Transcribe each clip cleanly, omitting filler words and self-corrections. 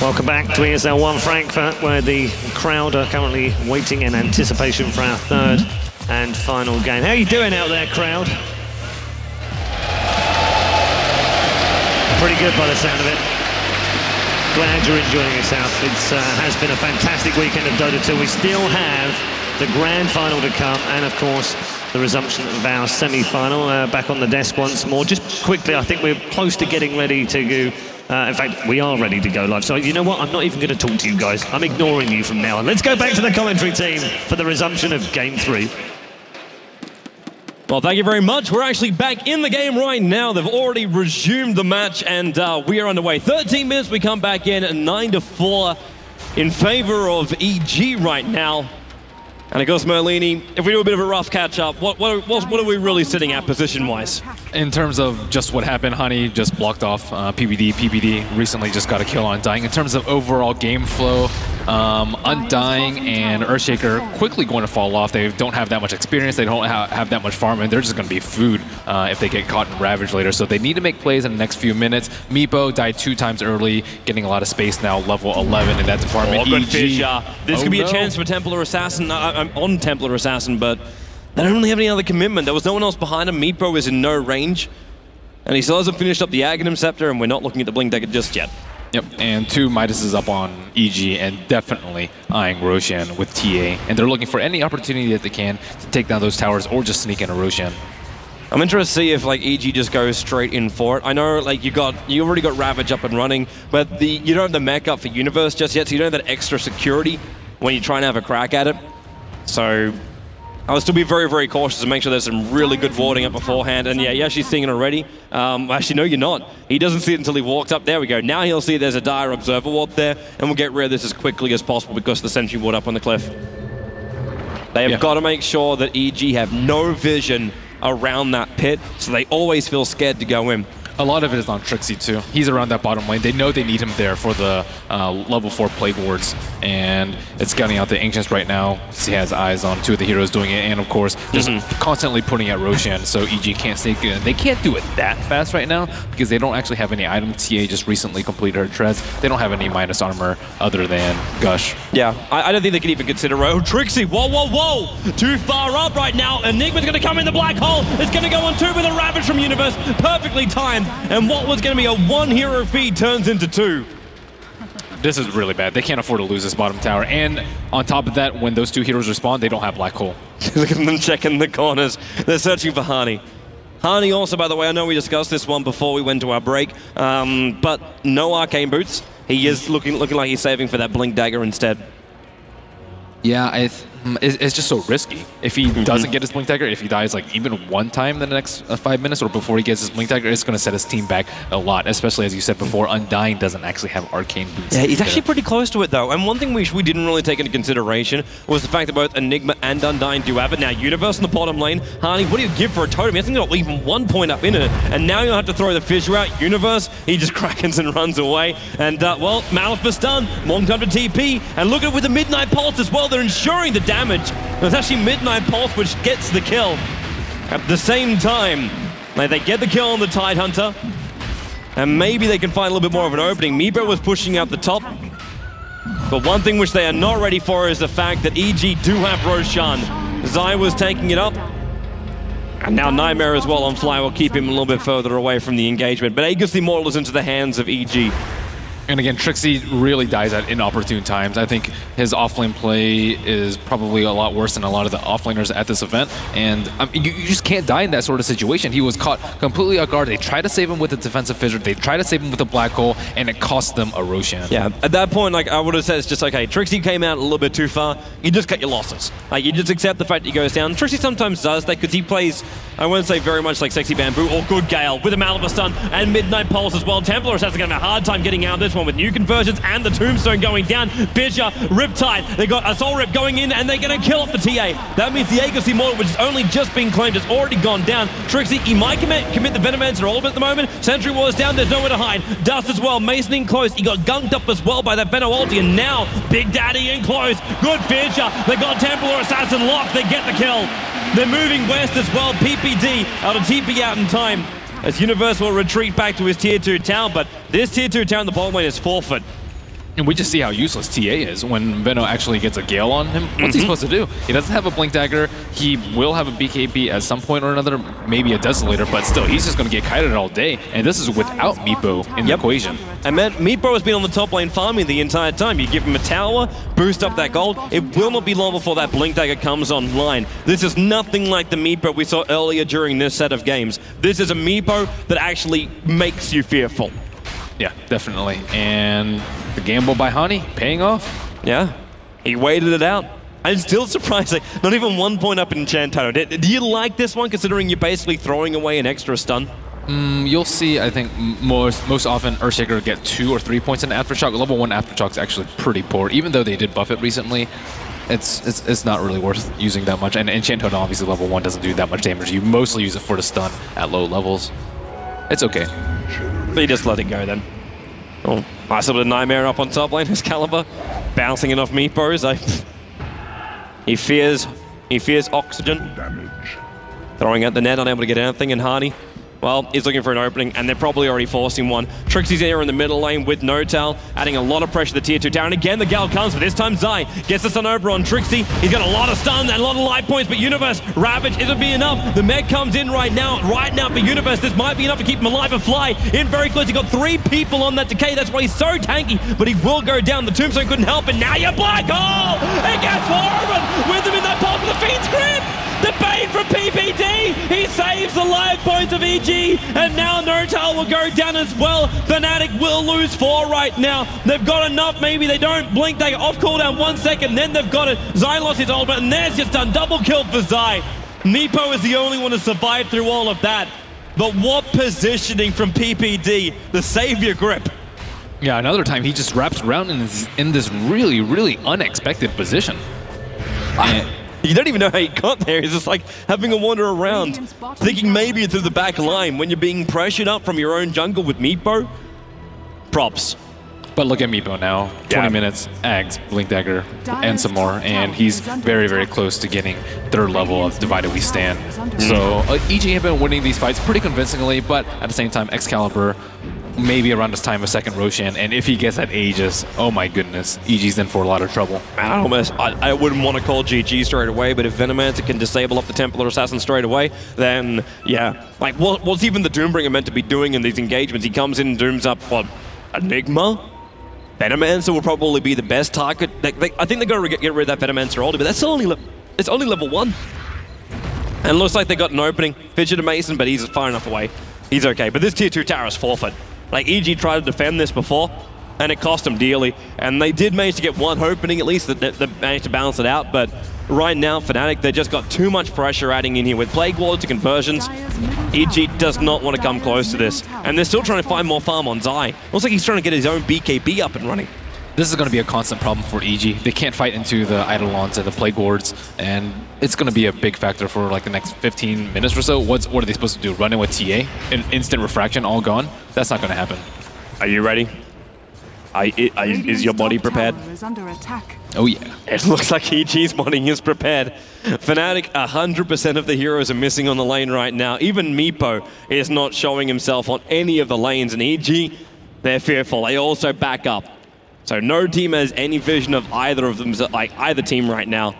Welcome back to ESL 1 Frankfurt, where the crowd are currently waiting in anticipation for our third and final game. How are you doing out there, crowd? Pretty good by the sound of it. Glad you're enjoying yourself. It has been a fantastic weekend of Dota 2. We still have the grand final to come, and of course, the resumption of our semi-final. Back on the desk once more. Just quickly, I think we're close to getting ready to go. In fact, we are ready to go live. So you know what? I'm not even going to talk to you guys. I'm ignoring you from now on. Let's go back to the commentary team for the resumption of Game 3. Well, thank you very much. We're actually back in the game right now. They've already resumed the match, and we are underway. 13 minutes, we come back in at 9-4 in favor of EG right now. And of course, Merlini, if we do a bit of a rough catch-up, what are we really sitting at position-wise? In terms of just what happened, Honey just blocked off PBD recently just got a kill on Undying. In terms of overall game flow, Undying and Earthshaker quickly going to fall off. They don't have that much experience, they don't have that much farm, and they're just going to be food if they get caught in Ravage later. So they need to make plays in the next few minutes. Meepo died 2 times early, getting a lot of space now, level 11 in that department. Oh, this could be a chance for Templar Assassin. I'm on Templar Assassin, but they don't really have any other commitment. There was no one else behind him. Meepo is in no range, and he still hasn't finished up the Aghanim Scepter, and we're not looking at the Blink Dagger just yet. Yep, and 2 Midas up on EG, and definitely eyeing Roshan with TA, and they're looking for any opportunity that they can to take down those towers or just sneak in a Roshan. I'm interested to see if EG just goes straight in for it. I know you already got Ravage up and running, but you don't have the mech up for Universe just yet, so you don't have that extra security when you try and have a crack at it. So I would still be very, very cautious and make sure there's some really good warding up beforehand. And yeah, you're actually seeing it already. Actually, no, you're not. He doesn't see it until he walks up. There we go. Now he'll see there's a dire observer ward there, and we'll get rid of this as quickly as possible because of the sentry ward up on the cliff. They have got to make sure that EG have no vision around that pit, so they always feel scared to go in. A lot of it is on Trixie too. He's around that bottom lane. They know they need him there for the level 4 Plague Wards, and it's scouting out the Ancients right now. He has eyes on 2 of the heroes doing it, and of course, just constantly putting at Roshan, so EG can't stay good. They can't do it that fast right now because they don't actually have any item. TA just recently completed her treads. They don't have any minus armor other than Gush. Yeah, I don't think they can even consider. Oh, Trixie, whoa, whoa, whoa! Too far up right now. Enigma's going to come in the black hole. It's going to go on 2 with a Ravage from Universe. Perfectly timed. And what was going to be a 1-hero feed turns into 2. This is really bad. They can't afford to lose this bottom tower. And on top of that, when those 2 heroes respawn, they don't have black hole. Look at them checking the corners. They're searching for Hani. Hani also, by the way, I know we discussed this one before we went to our break, but no arcane boots. He is looking like he's saving for that Blink Dagger instead. Yeah, it's just so risky. If he doesn't get his Blink Dagger, if he dies like even 1 time in the next 5 minutes or before he gets his Blink Dagger, it's going to set his team back a lot, especially as you said before, Undying doesn't actually have arcane boots. Yeah, he's actually pretty close to it though. And one thing we didn't really take into consideration was the fact that both Enigma and Undying do have it. Now, Universe in the bottom lane, Hani, what do you give for a totem? He hasn't got even 1 point up in it. And now you'll have to throw the fissure out. Universe, he just krakens and runs away. And well, Malphus done. Long time to TP. And look at it with the Midnight Pulse as well. They're ensuring the damage. It's actually Midnight Pulse which gets the kill. At the same time, they get the kill on the Tidehunter, and maybe they can find a little bit more of an opening. Meepo was pushing out the top, but one thing which they are not ready for is the fact that EG do have Roshan. Zai was taking it up, and now Nightmare as well on Fly will keep him a little bit further away from the engagement. But Aegis the Immortal is into the hands of EG. And again, Trixie really dies at inopportune times. I think his offlane play is probably a lot worse than a lot of the offlaners at this event. And you just can't die in that sort of situation. He was caught completely off guard. They tried to save him with a defensive fissure. They tried to save him with a black hole, and it cost them a Roshan. Yeah, at that point, I would have said it's just okay. Trixie came out a little bit too far. You just cut your losses. You just accept the fact that he goes down. Trixie sometimes does that because he plays, I wouldn't say very much like Sexy Bamboo or Good Gale with a Malphus stun and Midnight Pulse as well. Templar has a hard time getting out of this one with new conversions and the Tombstone going down. Fissure, Riptide, they got a Soul Rip going in, and they're going to kill off the TA. That means the Aegis Immortal, which has only just been claimed, has already gone down. Trixie, he might commit the Venomancer all of it at the moment. Sentry Ward's down, there's nowhere to hide. Dust as well, Mason in close. He got gunked up as well by that Veno ulti, and now Big Daddy in close. Good Fissure, they got Templar Assassin locked, they get the kill. They're moving west as well. PPD out of TP out in time, as Universe will retreat back to his tier 2 town, but this tier 2 town, the bottom lane, is forfeit. And we just see how useless TA is when Veno actually gets a Gale on him. What's he supposed to do? He doesn't have a Blink Dagger. He will have a BKB at some point or another, maybe a Desolator, but still, he's just going to get kited all day. And this is without Meepo in the equation. And man, Meepo has been on the top lane farming the entire time. You give him a tower, boost up that gold. It will not be long before that Blink Dagger comes online. This is nothing like the Meepo we saw earlier during this set of games. This is a Meepo that actually makes you fearful. Yeah, definitely. And the gamble by Hani paying off. Yeah, he waited it out. I'm still surprised, like, not even 1 point up in Enchantado. Do you like this one, considering you're basically throwing away an extra stun? You'll see, I think, most often Earthshaker get 2 or 3 points in Aftershock. Level 1 Aftershock is actually pretty poor. Even though they did buff it recently, it's not really worth using that much. And Enchantado, obviously, level 1 doesn't do that much damage. You mostly use it for the stun at low levels. It's okay. But you just let it go then. Oh, nice little Nightmare up on top lane. Excalibur bouncing it off Meepos. He fears oxygen. Throwing out the net, unable to get anything, and Hani, well, he's looking for an opening, and they're probably already forcing one. Trixie's here in the middle lane with No-Tal, adding a lot of pressure to the tier 2 tower. And again, the Gale comes, but this time Zai gets the stun over on Trixie. He's got a lot of stun and a lot of life points, but Universe, Ravage, it'll be enough. The Meg comes in right now for Universe. This might be enough to keep him alive and fly in very close. He got 3 people on that decay. That's why he's so tanky, but he will go down. The Tombstone couldn't help, and now you're Black Hole! It gets Horrible with him in that pop of the Fiend's Grip! The bait from PPD! He saves the life points of EG, and now No-Tal will go down as well. Fnatic will lose 4 right now. They've got enough, maybe they don't. Blink, they off cooldown 1 second, then they've got it. Zai lost his ultimate, and there's just done double kill for Zai. Meepo is the only one to survive through all of that. But what positioning from PPD, the savior grip. Yeah, another time he just wraps around in this really, really unexpected position. You don't even know how he got there. He's just like having a wander around, thinking maybe through the back line when you're being pressured up from your own jungle with Meepo. Props. But look at Meepo now. 20 minutes, Ags, Blink Dagger, and some more, and he's very, very close to getting 3rd level of Divided We Stand. So EG have been winning these fights pretty convincingly, but at the same time, Excalibur, maybe around this time, a second Roshan, and if he gets that Aegis, oh my goodness, EG's in for a lot of trouble. I wouldn't want to call GG straight away, but if Venomancer can disable up the Templar Assassin straight away, then yeah. Like, what's even the Doombringer meant to be doing in these engagements? He comes in and dooms up, what, Enigma? Venomancer will probably be the best target. I think they're going to get rid of that Venomancer ulti, but that's it's only level 1. And looks like they got an opening. Fidget to Mason, but he's far enough away. He's okay, but this tier 2 tower is forfeit. Like, EG tried to defend this before, and it cost them dearly. And they did manage to get one opening, at least, that they managed to balance it out. But right now, Fnatic, they just got too much pressure adding in here. With Plague Ward to conversions, EG does not want to come close to this. And they're still trying to find more farm on Zai. Looks like he's trying to get his own BKB up and running. This is going to be a constant problem for EG. They can't fight into the Eidolons and the Plague Wards, and it's going to be a big factor for like the next 15 minutes or so. What are they supposed to do? Run in with TA? An instant refraction, all gone? That's not going to happen. Are you ready? Is your body prepared? Oh yeah. It looks like EG's body is prepared. Fnatic, 100% of the heroes are missing on the lane right now. Even Meepo is not showing himself on any of the lanes, and EG, they're fearful. They also back up. So no team has any vision of either of them, like either team right now.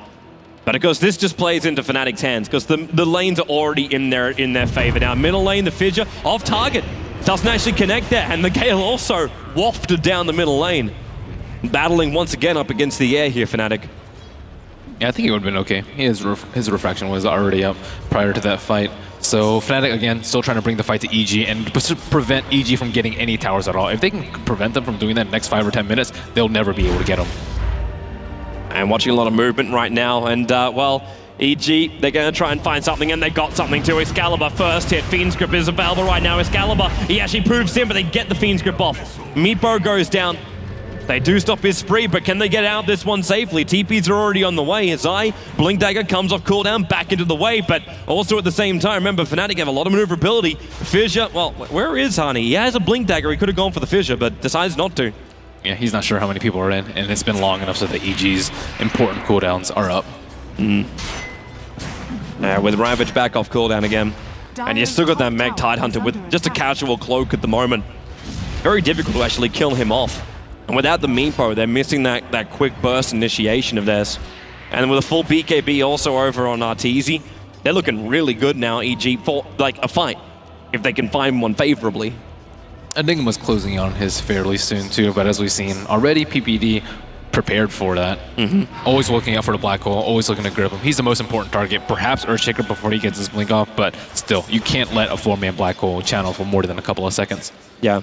But of course, this just plays into Fnatic's hands because the lanes are already in their favor now. Middle lane, the Fissure off target, doesn't actually connect there, and the Gale also wafted down the middle lane, battling once again up against the air here, Fnatic. Yeah, I think he would have been okay. His refraction was already up prior to that fight. So Fnatic, again, still trying to bring the fight to EG and prevent EG from getting any towers at all. If they can prevent them from doing that in the next 5 or 10 minutes, they'll never be able to get them. And watching a lot of movement right now, and well, EG, they're going to try and find something, and they got something too. Excalibur first hit. Fiend's Grip is available right now. Excalibur, he actually proves him, but they get the Fiend's Grip off. Meepo goes down. They do stop his spree, but can they get out of this one safely? TPs are already on the way. Zai, Blink Dagger comes off cooldown, back into the wave, but also at the same time, remember, Fnatic have a lot of maneuverability. Fissure, well, where is Hani? He has a Blink Dagger. He could have gone for the Fissure, but decides not to. Yeah, he's not sure how many people are in, and it's been long enough so that EG's important cooldowns are up. With Ravage back off cooldown again. And you still got that Meg Tidehunter with just a casual cloak at the moment. Very difficult to actually kill him off. And without the Meepo, they're missing that quick burst initiation of theirs. And with a full BKB also over on Arteezy, they're looking really good now, EG, for like a fight, if they can find one favorably. Enigma's closing on his fairly soon too, but as we've seen already, PPD prepared for that. Always looking out for the black hole, always looking to grip him. He's the most important target, perhaps Earthshaker before he gets his blink off, but still, you can't let a 4-man black hole channel for more than a couple of seconds. Yeah.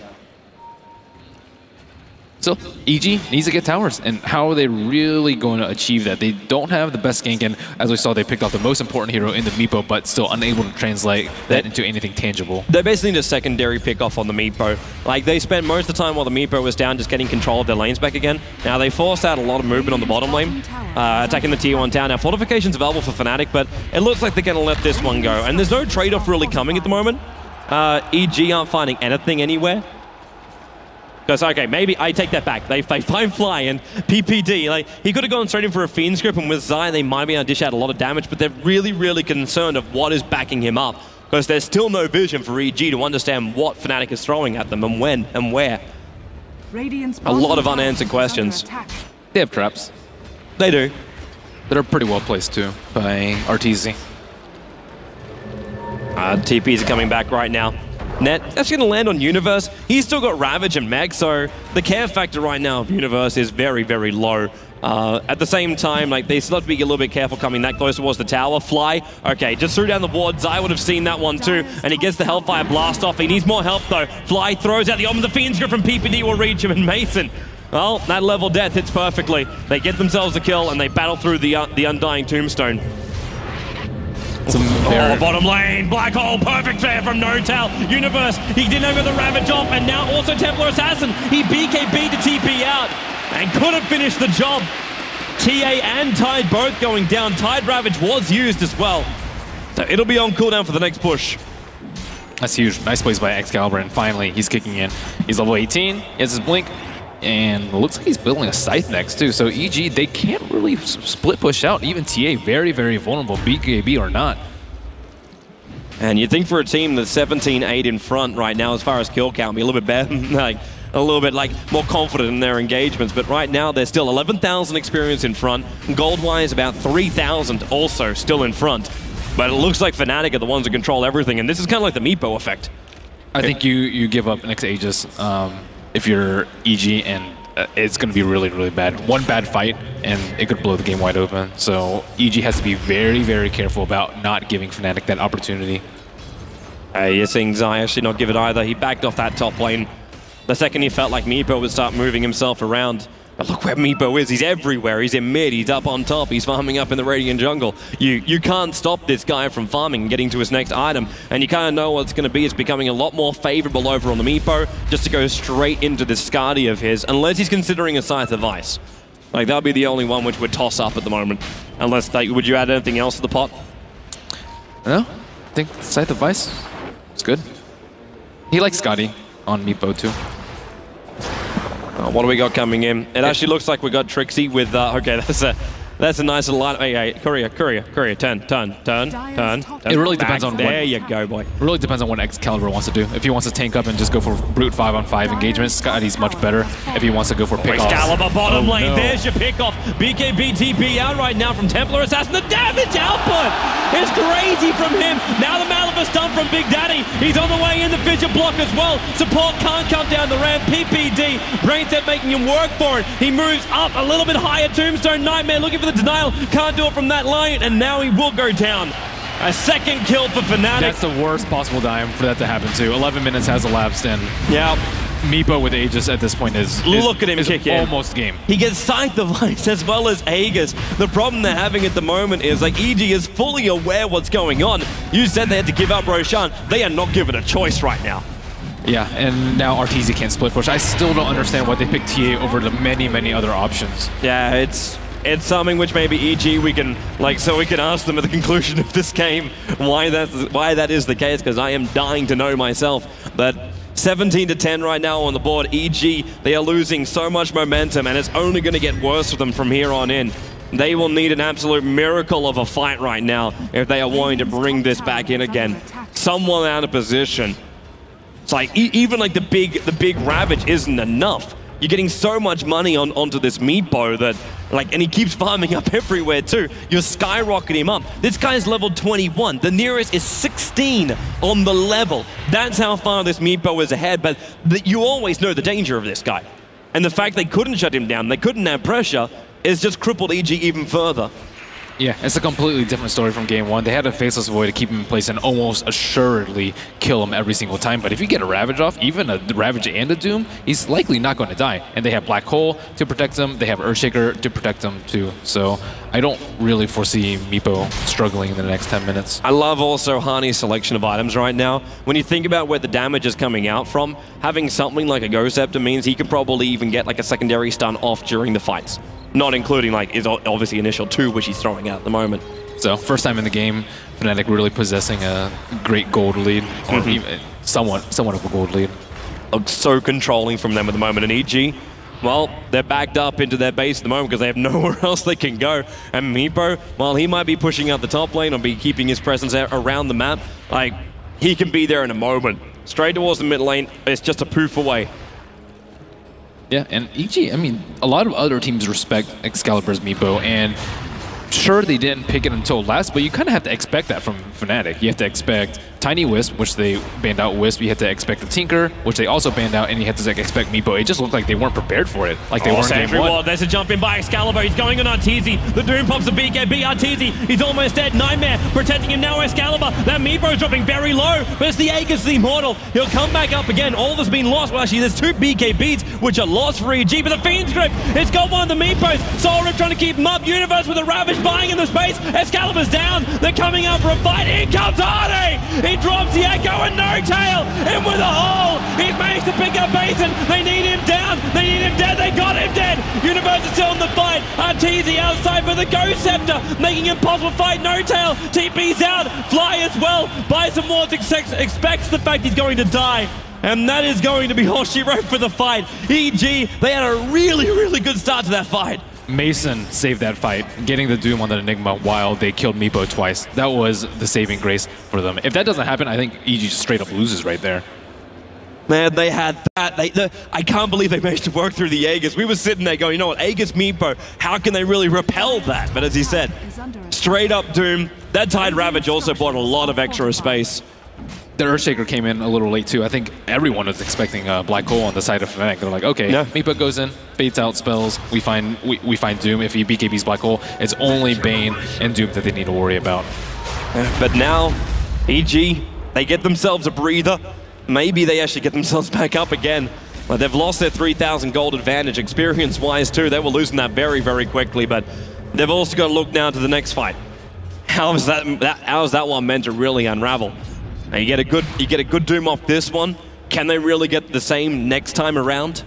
So, EG needs to get towers, and how are they really going to achieve that? They don't have the best gank, and as we saw, they picked off the most important hero in the Meepo, but still unable to translate that into anything tangible. They basically need a secondary pick off on the Meepo. Like, they spent most of the time while the Meepo was down just getting control of their lanes back again. Now, they forced out a lot of movement on the bottom lane, attacking the tier 1 town. Now, fortification's available for Fnatic, but it looks like they're going to let this one go, and there's no trade-off really coming at the moment. EG aren't finding anything anywhere. Because, okay, maybe I take that back. They find Fly and PPD. Like, he could have gone straight in for a Fiend's Grip, and with Zai, they might be able to dish out a lot of damage, but they're really, really concerned of what is backing him up. Because there's still no vision for EG to understand what Fnatic is throwing at them and when and where. A lot of unanswered questions. They have traps. They do. That are pretty well placed too by Arteezy. TPs are coming back right now. Net, that's going to land on Universe. He's still got Ravage and Meg, so the care factor right now of Universe is very, very low. At the same time, like, they still have to be a little bit careful coming that close towards the tower. Fly, okay, just threw down the board. Zai would have seen that one too, and he gets the Hellfire Blast off. He needs more help though. Fly throws out the Omen. The Fiend's Grip from PPD will reach him, and Mason, well, that level death hits perfectly. They get themselves a kill, and they battle through the Undying Tombstone. Bottom lane, black hole, perfect fair from NoTal. Universe, he didn't have the Ravage off, and now also Templar Assassin. He BKB'd to TP out and couldn't finish the job. TA and Tide both going down. Tide Ravage was used as well. So it'll be on cooldown for the next push. That's huge. Nice plays by Excalibur, and finally he's kicking in. He's level 18, he has his blink, and it looks like he's building a Scythe next too. So EG, they can't really split push out. Even TA, very, very vulnerable, BKB or not. And you'd think for a team that's 17-8 in front right now as far as kill count, be a little bit better, like a little bit like more confident in their engagements. But right now they're still 11,000 experience in front. Gold-wise, about 3,000 also still in front. But it looks like Fnatic are the ones who control everything, and this is kind of like the Meepo effect. I think you give up next Aegis if you're EG, and it's going to be really, really bad. One bad fight, and it could blow the game wide open. So EG has to be very, very careful about not giving Fnatic that opportunity. You're seeing Zai actually not give it either. He backed off that top lane the second he felt like Meepo would start moving himself around. But look where Meepo is. He's everywhere. He's in mid. He's up on top. He's farming up in the Radiant jungle. You can't stop this guy from farming and getting to his next item. And you kind of know what it's going to be. It's becoming a lot more favorable over on the Meepo just to go straight into this Skadi of his, unless he's considering a Scythe of Ice. Like, that'll be the only one which would toss up at the moment. Unless, like, would you add anything else to the pot? No, I think Scythe of Ice is good. He likes Skadi on Meepo too. What do we got coming in? It actually looks like we got Trixie with, okay, that's a nice little line. Hey, Courier, turn. It really depends on there you go, boy. It really depends on what Excalibur wants to do. If he wants to tank up and just go for brute 5-on-5 engagements, Scotty's much better. If he wants to go for pick-offs. Excalibur bottom lane, there's your pick-off. BKB TP out right now from Templar Assassin. The damage output is crazy from him. Now the Malivus stun from Big Daddy. He's on the way in, the Fissure block as well. Support can't come down the ramp. PPD, Brainset making him work for it. He moves up a little bit higher. Tombstone Nightmare looking for the denial, can't do it from that line, and now he will go down. A second kill for Fnatic. That's the worst possible time for that to happen too. 11 minutes has elapsed, and yeah, Meepo with Aegis at this point is look at him kick in. Almost game. He gets Scythe of Ice as well as Aegis. The problem they're having at the moment is like EG is fully aware what's going on. You said they had to give up Roshan. They are not given a choice right now. Yeah, and now Arteezy can't split push. I still don't understand why they picked TA over the many, many other options. Yeah, it's something which maybe EG we can ask them at the conclusion of this game why that is the case, because I am dying to know myself. But 17-10 right now on the board. EG, they are losing so much momentum, and it's only going to get worse for them from here on in. They will need an absolute miracle of a fight right now if they are wanting to bring this back in again. Someone out of position. It's like even like the big Ravage isn't enough. you're getting so much money onto this Meepo that, like, and he keeps farming up everywhere too. You're skyrocketing him up. This guy's level 21. The nearest is 16 on the level. That's how far this Meepo is ahead, but you always know the danger of this guy. And the fact they couldn't shut him down, they couldn't have pressure, is just crippled EG even further. Yeah, it's a completely different story from game one. They had a Faceless Void to keep him in place and almost assuredly kill him every single time. But if you get a Ravage off, even a Ravage and a Doom, he's likely not going to die. And they have Black Hole to protect him. They have Earthshaker to protect him too. So I don't really foresee Meepo struggling in the next 10 minutes. I love also Hani's selection of items right now. When you think about where the damage is coming out from, having something like a Ghost Scepter means he can probably even get like a secondary stun off during the fights. Not including like his obviously initial 2, which he's throwing out at the moment. So first time in the game, Fnatic really possessing a great gold lead, or even somewhat of a gold lead. Looks so controlling from them at the moment. And EG, well, they're backed up into their base at the moment because they have nowhere else they can go. And Meepo, while he might be pushing out the top lane or be keeping his presence around the map, like, he can be there in a moment. Straight towards the mid lane, it's just a poof away. Yeah, and EG, I mean, a lot of other teams respect Excalibur's Meepo, and sure, they didn't pick it until last, but you kind of have to expect that from Fnatic. You have to expect Tiny Wisp, which they banned out Wisp. You have to expect the Tinker, which they also banned out, and you have to expect Meepo. It just looked like they weren't prepared for it, like they weren't in game one. There's a jump in by Excalibur. He's going on Arteezy. The Doom pops a BKB. Arteezy, he's almost dead. Nightmare protecting him now. Excalibur. That Meepo dropping very low, but it's the Aegis, the Immortal. He'll come back up again. All that's been lost. Well, actually, there's 2 BKBs, which are lost for EG, but the Fiend's Grip, it's got one of the Meepos. Soul Rip trying to keep him up. Universe with a Ravage buying in the space. Excalibur's down. They're coming out for a fight. In comes Hardy. He drops the Echo and No Tail in with a hole. He's managed to pick up Basin. They need him down. They need him dead. They got him dead. Universe is still in the fight. Arteezy outside for the Ghost Scepter, making it impossible fight. No Tail. TP's out. Fly as well. Bison Wars expects the fact he's going to die. And that is going to be all she wrote for the fight. EG, they had a really, really good start to that fight. Mason saved that fight, getting the Doom on the Enigma while they killed Meepo twice. That was the saving grace for them. If that doesn't happen, I think EG just straight up loses right there. Man, they had that. I can't believe they managed to work through the Aegis. We were sitting there going, you know what, Aegis Meepo, how can they really repel that? But as he said, straight up Doom. That Tide Ravage also bought a lot of extra space. The Earthshaker came in a little late too. I think everyone was expecting a Black Hole on the side of Fnatic. They're like, okay, yeah. Meepo goes in, baits out spells. We find Doom. If he BKBs Black Hole, it's only Bane and Doom that they need to worry about. But now, EG, they get themselves a breather. Maybe they actually get themselves back up again. But they've lost their 3,000 gold advantage experience-wise too. They were losing that very, very quickly. But they've also got to look now to the next fight. How is that one meant to really unravel? Now you get a good Doom off this one. Can they really get the same next time around?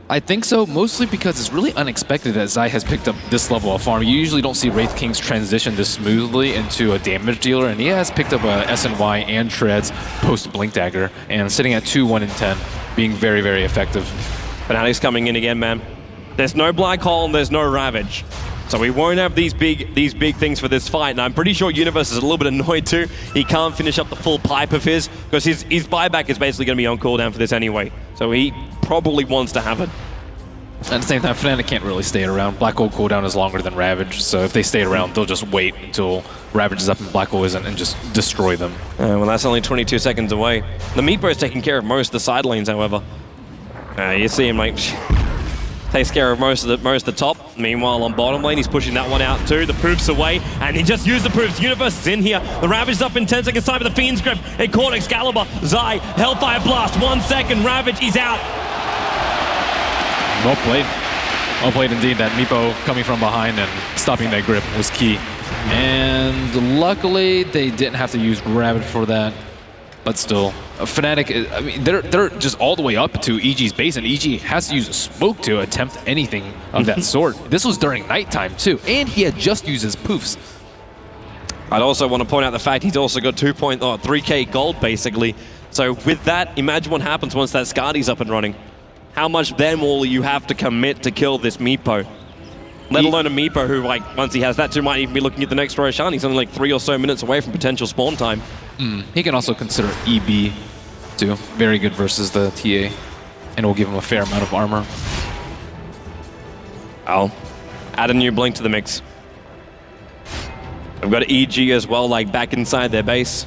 I think so, mostly because it's really unexpected that Zai has picked up this level of farm. You usually don't see Wraith Kings transition this smoothly into a damage dealer, and he has picked up a SNY and Treads post Blink Dagger, and sitting at 2, 1, and 10, being very, very effective. Fnatic's coming in again, man. There's no Black Hole and there's no Ravage. So we won't have these big things for this fight, and I'm pretty sure Universe is a little bit annoyed too. He can't finish up the full pipe of his, because his buyback is basically going to be on cooldown for this anyway. So he probably wants to have it. At the same time, Fnatic can't really stay around. Black Hole cooldown is longer than Ravage, so if they stay around, they'll just wait until Ravage is up and Black Hole isn't and just destroy them. Well, that's only 22 seconds away. The Meepo is taking care of most of the side lanes, however. You see him like... takes care of most of the top. Meanwhile, on bottom lane, he's pushing that one out too. The Poof's away, and he just used the Poofs. Universe is in here. The Ravage is up in 10 seconds time with the Fiend's Grip. It caught Excalibur. Zai, Hellfire Blast. 1 second, Ravage, he's out. Well played. Well played indeed. That Meepo coming from behind and stopping that grip was key. And luckily, they didn't have to use Ravage for that. But still, Fnatic, I mean, they're just all the way up to EG's base, and EG has to use a smoke to attempt anything of that sort. This was during nighttime too, and he had just used his poofs. I'd also want to point out the fact he's also got 3K gold, basically. So with that, imagine what happens once that Skardy's up and running. How much then will you have to commit to kill this Meepo? Let alone a Meepo who, like, once he has that too, might even be looking at the next Roshan. He's only like 3 or so minutes away from potential spawn time. He can also consider EB too. Very good versus the TA. and it will give him a fair amount of armor. I'll add a new blink to the mix. I've got EG as well, like back inside their base.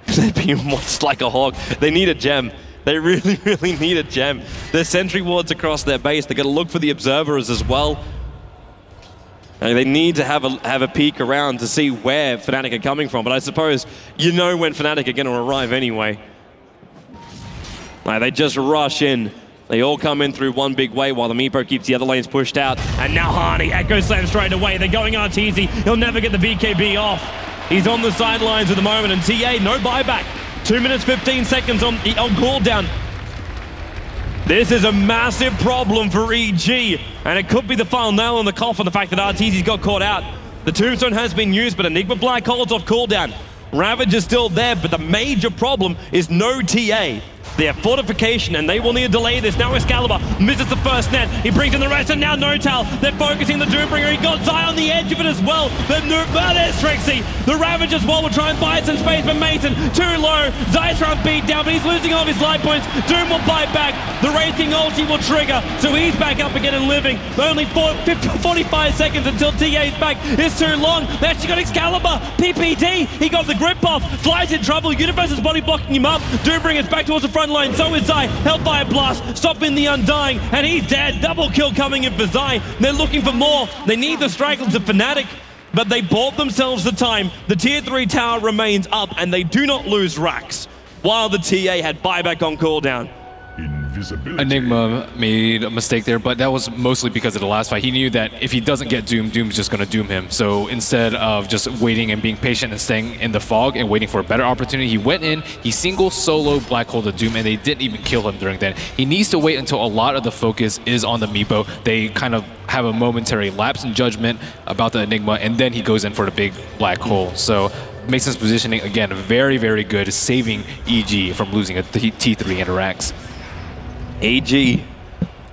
They're being watched like a hawk. They need a gem. They really, really need a gem. There's sentry wards across their base. They got to look for the observers as well. And they need to have a peek around to see where Fnatic are coming from. But I suppose you know when Fnatic are going to arrive anyway. Like, they just rush in. They all come in through one big way while the Meepo keeps the other lanes pushed out. And now Hani, Echo Slam straight away. They're going RTZ. He'll never get the BKB off. He's on the sidelines at the moment, and TA, no buyback. 2 minutes, 15 seconds on cooldown. This is a massive problem for EG, and it could be the final nail in the coffin, the fact that RTZ's got caught out. The Tombstone has been used, but Enigma Black Hole's off cooldown. Ravage is still there, but the major problem is no TA. They have fortification, and they will need to delay this. Now Excalibur misses the first net. He brings in the rest, and now Notal. They're focusing the Doombringer. He got Zai on the edge of it as well. There's Trixie. The Ravage as well will try and buy some space, but Mason too low. Zai's trying to beat down, but he's losing all of his life points. Doom will bite back. The Wraith King ulti will trigger, so he's back up again and living. Only 45 seconds until TA's back. It's too long. They actually got Excalibur. PPD. He got the grip off. Fly's in trouble. Universe's body blocking him up. Doombringer's back towards the front line, so is Zai. Hellfire Blast, stopping the Undying, and he's dead. Double kill coming in for Zai. They're looking for more. They need the stragglers of Fnatic, but they bought themselves the time. The tier 3 tower remains up, and they do not lose racks, while the TA had buyback on cooldown. Enigma made a mistake there, but that was mostly because of the last fight. He knew that if he doesn't get Doom, Doom's just going to doom him. So instead of just waiting and being patient and staying in the fog and waiting for a better opportunity, he went in, he single solo Black Hole to Doom, and they didn't even kill him during that. He needs to wait until a lot of the focus is on the Meepo. They kind of have a momentary lapse in judgment about the Enigma, and then he goes in for the big Black Hole. So Mason's positioning, again, very, very good, saving EG from losing a T3 into racks. EG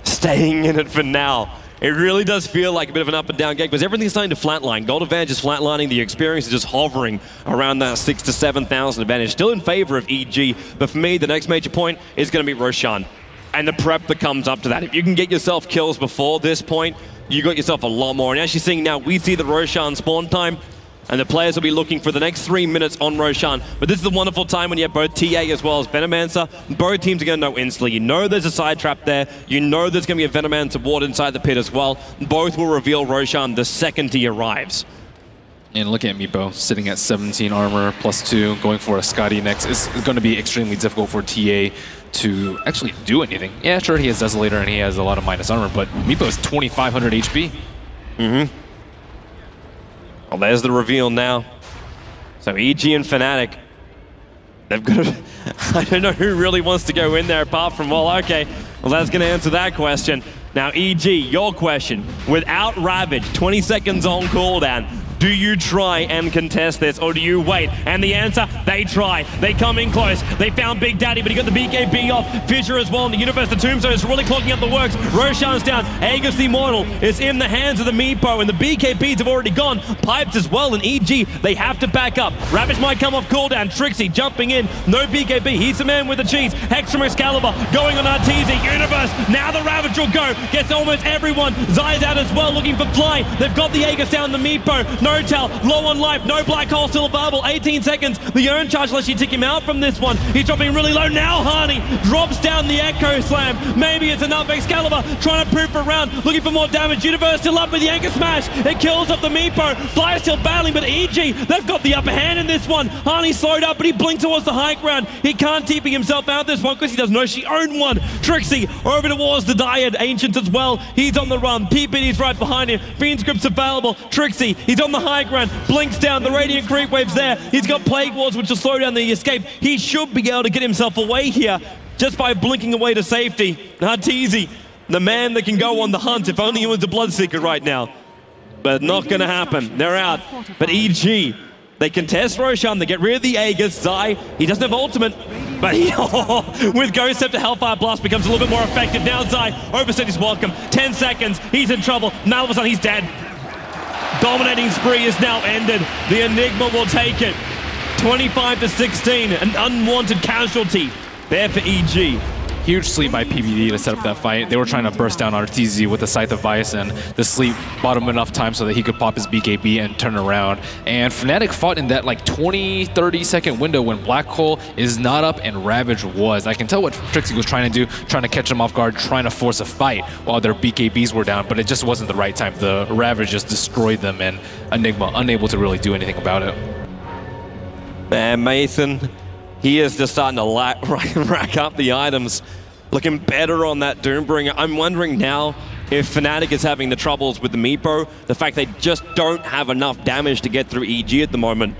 staying in it for now. It really does feel like a bit of an up and down game because everything's starting to flatline. Gold advantage is flatlining. The experience is just hovering around that 6,000 to 7,000 advantage. Still in favor of EG, but for me, the next major point is going to be Roshan and the prep that comes up to that. If you can get yourself kills before this point, you got yourself a lot more. And as you're seeing now, we see the Roshan spawn time, and the players will be looking for the next 3 minutes on Roshan. But this is a wonderful time when you have both TA as well as Venomancer. Both teams are going to know instantly. You know there's a side trap there. You know there's going to be a Venomancer ward inside the pit as well. Both will reveal Roshan the second he arrives. And look at Meepo, sitting at 17 armor, +2, going for a Scotty next. It's going to be extremely difficult for TA to actually do anything. Yeah, sure, he has Desolator and he has a lot of minus armor, but Meepo is 2,500 HP. Mm-hmm. Well, there's the reveal now. So EG and Fnatic, they've got to, I don't know who really wants to go in there apart from, well, okay, well, that's going to answer that question. Now, EG, your question. Without Ravage, 20 seconds on cooldown, do you try and contest this, or do you wait? And the answer, they try. They come in close. They found Big Daddy, but he got the BKB off. Fisher as well in the universe. The Tombstone is really clogging up the works. Roshan's down. Aegis the Immortal is in the hands of the Meepo, and the BKBs have already gone. Pipes as well, and EG, they have to back up. Ravage might come off cooldown. Trixie jumping in. No BKB. He's the man with the cheese. Hex from Excalibur going on RTZ. Universe. Now the Ravage will go. Gets almost everyone. Zai's out as well, looking for Fly. They've got the Aegis down the Meepo. Notal, low on life, no Black Hole still available, 18 seconds. The Urn Charge lets you tick him out from this one. He's dropping really low. Now Hani drops down the Echo Slam. Maybe it's enough. Excalibur trying to proof around, looking for more damage. Universe still up with the Anchor Smash. It kills off the Meepo. Fly still battling, but EG, they've got the upper hand in this one. Hani slowed up, but he blinked towards the high ground. He can't TP himself out this one because he doesn't know she owned one. Trixie over towards the Dyad Ancients as well. He's on the run. PPD's right behind him. Fiend's Grip's available. Trixie, he's on the high ground. Blinks down. The Radiant Creep Wave's there. He's got Plague Wards, which will slow down the escape. He should be able to get himself away here just by blinking away to safety. Arteezy, the man that can go on the hunt, if only he was a Bloodseeker right now. But not going to happen. They're out. But EG, they contest Roshan. They get rid of the Aegis. Zai, he doesn't have ultimate. But he, with Ghost Scepter, Hellfire Blast becomes a little bit more effective. Now Zai overstayed his welcome. 10 seconds. He's in trouble. Now all of a sudden he's dead. Dominating spree is now ended. The Enigma will take it. 25 to 16, an unwanted casualty there for EG. Huge sleep by PBD to set up that fight. They were trying to burst down RTZ with the Scythe of Vice, and the sleep bought him enough time so that he could pop his BKB and turn around. And Fnatic fought in that like 20-30 second window when Black Hole is not up and Ravage was. I can tell what Trixie was trying to do, trying to catch him off guard, trying to force a fight while their BKBs were down, but it just wasn't the right time. The Ravage just destroyed them, and Enigma unable to really do anything about it. Man, Mason, he is just starting to rack up the items, looking better on that Doombringer. I'm wondering now if Fnatic is having the troubles with the Meepo, the fact they just don't have enough damage to get through EG at the moment.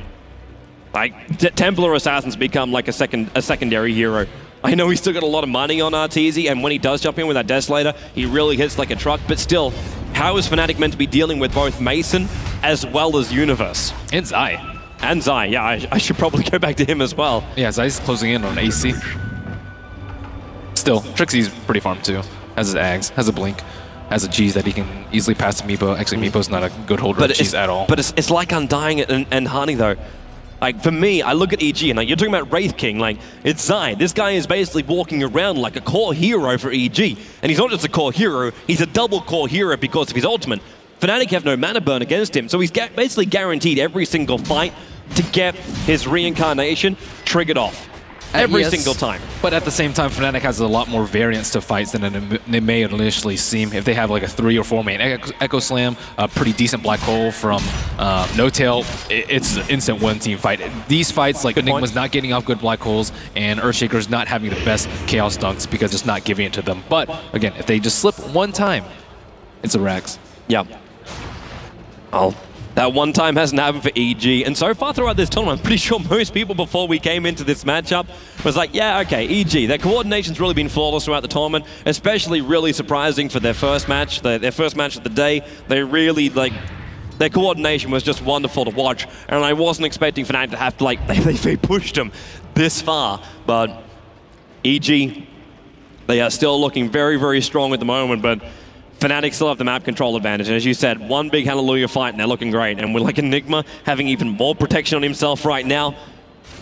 Like, Templar Assassin's become like a secondary hero. I know he's still got a lot of money on RTZ, and when he does jump in with that Desolator, he really hits like a truck, but still, how is Fnatic meant to be dealing with both Mason as well as Universe? And Zai. And Zai, yeah, I should probably go back to him as well. Yeah, Zai's closing in on AC. Still, Trixie's pretty farmed too. Has his Ags, has a Blink, has a G's that he can easily pass to Meepo. Actually, Meepo's not a good holder of G's at all. But it's like Undying and Honey though. Like, for me, I look at EG and like, you're talking about Wraith King, like, it's Zai. This guy is basically walking around like a core hero for EG. And he's not just a core hero, he's a double core hero because of his ultimate. Fnatic have no mana burn against him, so he's basically guaranteed every single fight to get his reincarnation triggered off. Every single time. But at the same time, Fnatic has a lot more variance to fights than it may initially seem. If they have like a 3 or 4 main Echo Slam, a pretty decent Black Hole from No Tail, it's an instant one-team fight. These fights, like Enigma's not getting off good Black Holes, and Earthshaker's not having the best Chaos Dunks because it's not giving it to them. But again, if they just slip one time, it's a Rags. Yeah. Oh, that one time hasn't happened for EG, and so far throughout this tournament, I'm pretty sure most people before we came into this matchup was like, yeah, okay, EG, their coordination's really been flawless throughout the tournament, especially really surprising for their first match, their first match of the day. They really, like, their coordination was just wonderful to watch, and I wasn't expecting Fnatic to have to, like, they pushed them this far, but EG, they are still looking very, very strong at the moment, but Fnatic still have the map control advantage, and as you said, one big Hallelujah fight, and they're looking great. And with like Enigma having even more protection on himself right now,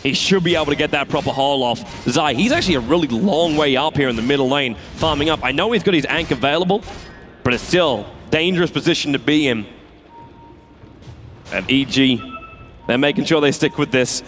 he should be able to get that proper hole off. Zai, he's actually a really long way up here in the middle lane, farming up. I know he's got his Ank available, but it's still a dangerous position to be in. And EG, they're making sure they stick with this.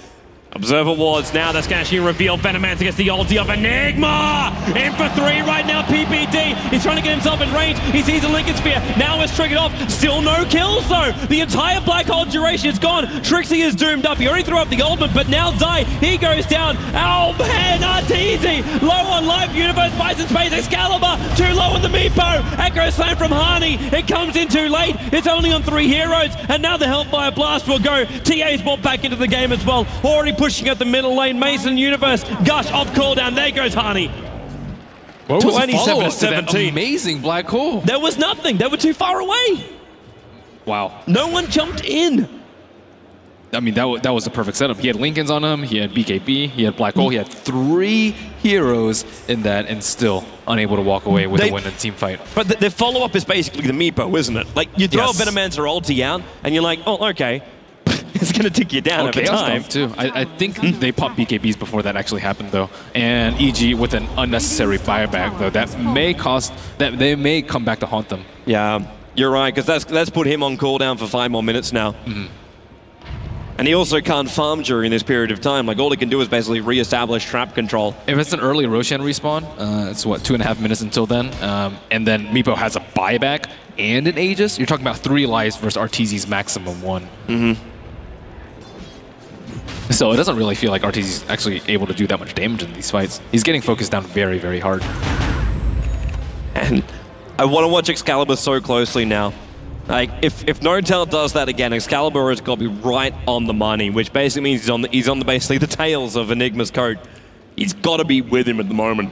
Observer wards now, that's going to actually reveal Venomance against the ulti of Enigma! In for 3 right now, PPD. He's trying to get himself in range. He sees a Lincoln Sphere. Now it's triggered off. Still no kills though. The entire Black Hole duration is gone. Trixie is doomed up. He already threw up the ultimate, but now Zai, he goes down. Oh man, RTZ! Low on life, Universe buys in space. Excalibur, too low on the Meepo. Echo Slam from Hani. It comes in too late. It's only on 3 heroes, and now the Hellfire Blast will go. TA's brought back into the game as well. Already pushing at the middle lane. Mason, Universe, Gush off cooldown. There goes Hani. 27-17. Amazing Black Hole. There was nothing. They were too far away. Wow. No one jumped in. I mean, that was the perfect setup. He had Lincolns on him, he had BKB, he had Black Hole, he had 3 heroes in that, and still unable to walk away with a win in team fight. But the follow-up is basically the Meepo, isn't it? Like, you throw a Venomancer ulti out, and you're like, oh, okay. It's going to take you down over time. Too. I think they popped BKBs before that actually happened, though. And EG with an unnecessary buyback, though, that may cost, that they may come back to haunt them. Yeah, you're right, because that's put him on cooldown for 5 more minutes now. And he also can't farm during this period of time. Like, all he can do is basically re-establish trap control. If it's an early Roshan respawn, it's what, 2.5 minutes until then? And then Meepo has a buyback and an Aegis. You're talking about 3 lives versus RTZ's maximum 1. So it doesn't really feel like RTZ's actually able to do that much damage in these fights. He's getting focused down very, very hard. And I want to watch Excalibur so closely now. Like, if No Tail does that again, Excalibur has got to be right on the money, which basically means he's on basically the tails of Enigma's coat. He's got to be with him at the moment.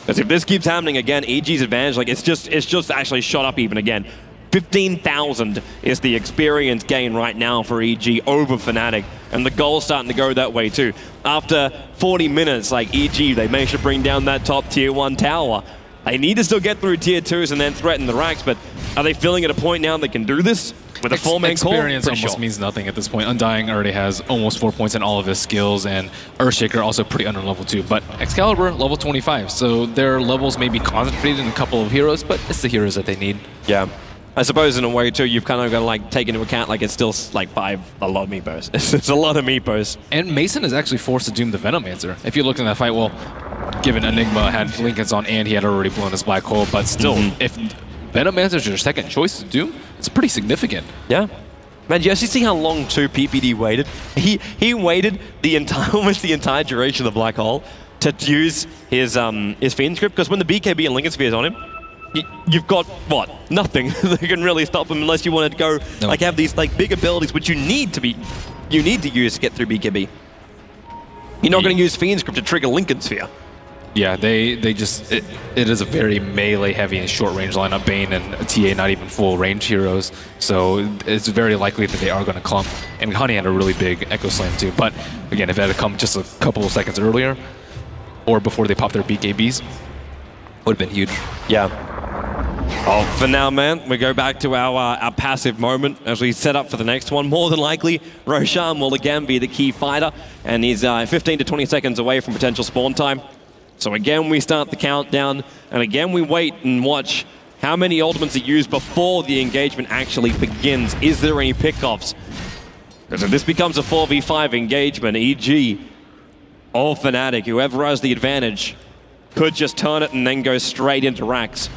Because if this keeps happening again, EG's advantage, like, it's just actually shot up even again. 15,000 is the experience gain right now for EG over Fnatic, and the goal's starting to go that way too. After 40 minutes, like EG, they managed to bring down that top tier 1 tower. They need to still get through tier 2s and then threaten the racks, but are they feeling at a point now they can do this? With a 4-man core? Experience almost means nothing at this point. Undying already has almost 4 points in all of his skills, and Earthshaker also pretty under level 2. But Excalibur, level 25, so their levels may be concentrated in a couple of heroes, but it's the heroes that they need. Yeah. I suppose in a way too, you've kind of got to like take into account like it's still like a lot of Meepos. It's a lot of Meepos. And Mason is actually forced to doom the Venomancer. If you look in that fight, well, given Enigma had Lincoln's on and he had already blown his black hole, but still, if Venomancer is your second choice to doom, it's pretty significant. Yeah. Man, do you actually see how long 2 PPD waited? He waited the entire almost the entire duration of the black hole to use his Fiend script, because when the BKB and Lincoln Sphere is on him, you've got, what, nothing that can really stop him unless you want to go, like, have these, like, big abilities, which you need to use to get through BKB. You're not going to use Fiend Script to trigger Lincoln Sphere. Yeah, they just, it is a very melee-heavy and short-range lineup. Bane and TA not even full-range heroes, so it's very likely that they are going to clump. And Honey had a really big Echo Slam, too. But, again, if it had come just a couple of seconds earlier, or before they popped their BKBs, would have been huge. Yeah. Oh, for now, man, we go back to our passive moment as we set up for the next one. More than likely, Roshan will again be the key fighter, and he's 15 to 20 seconds away from potential spawn time. So again, we start the countdown, and again, we wait and watch how many ultimates are used before the engagement actually begins. Is there any pickoffs? Because if this becomes a 4v5 engagement, EG or Fnatic, whoever has the advantage, could just turn it and then go straight into racks.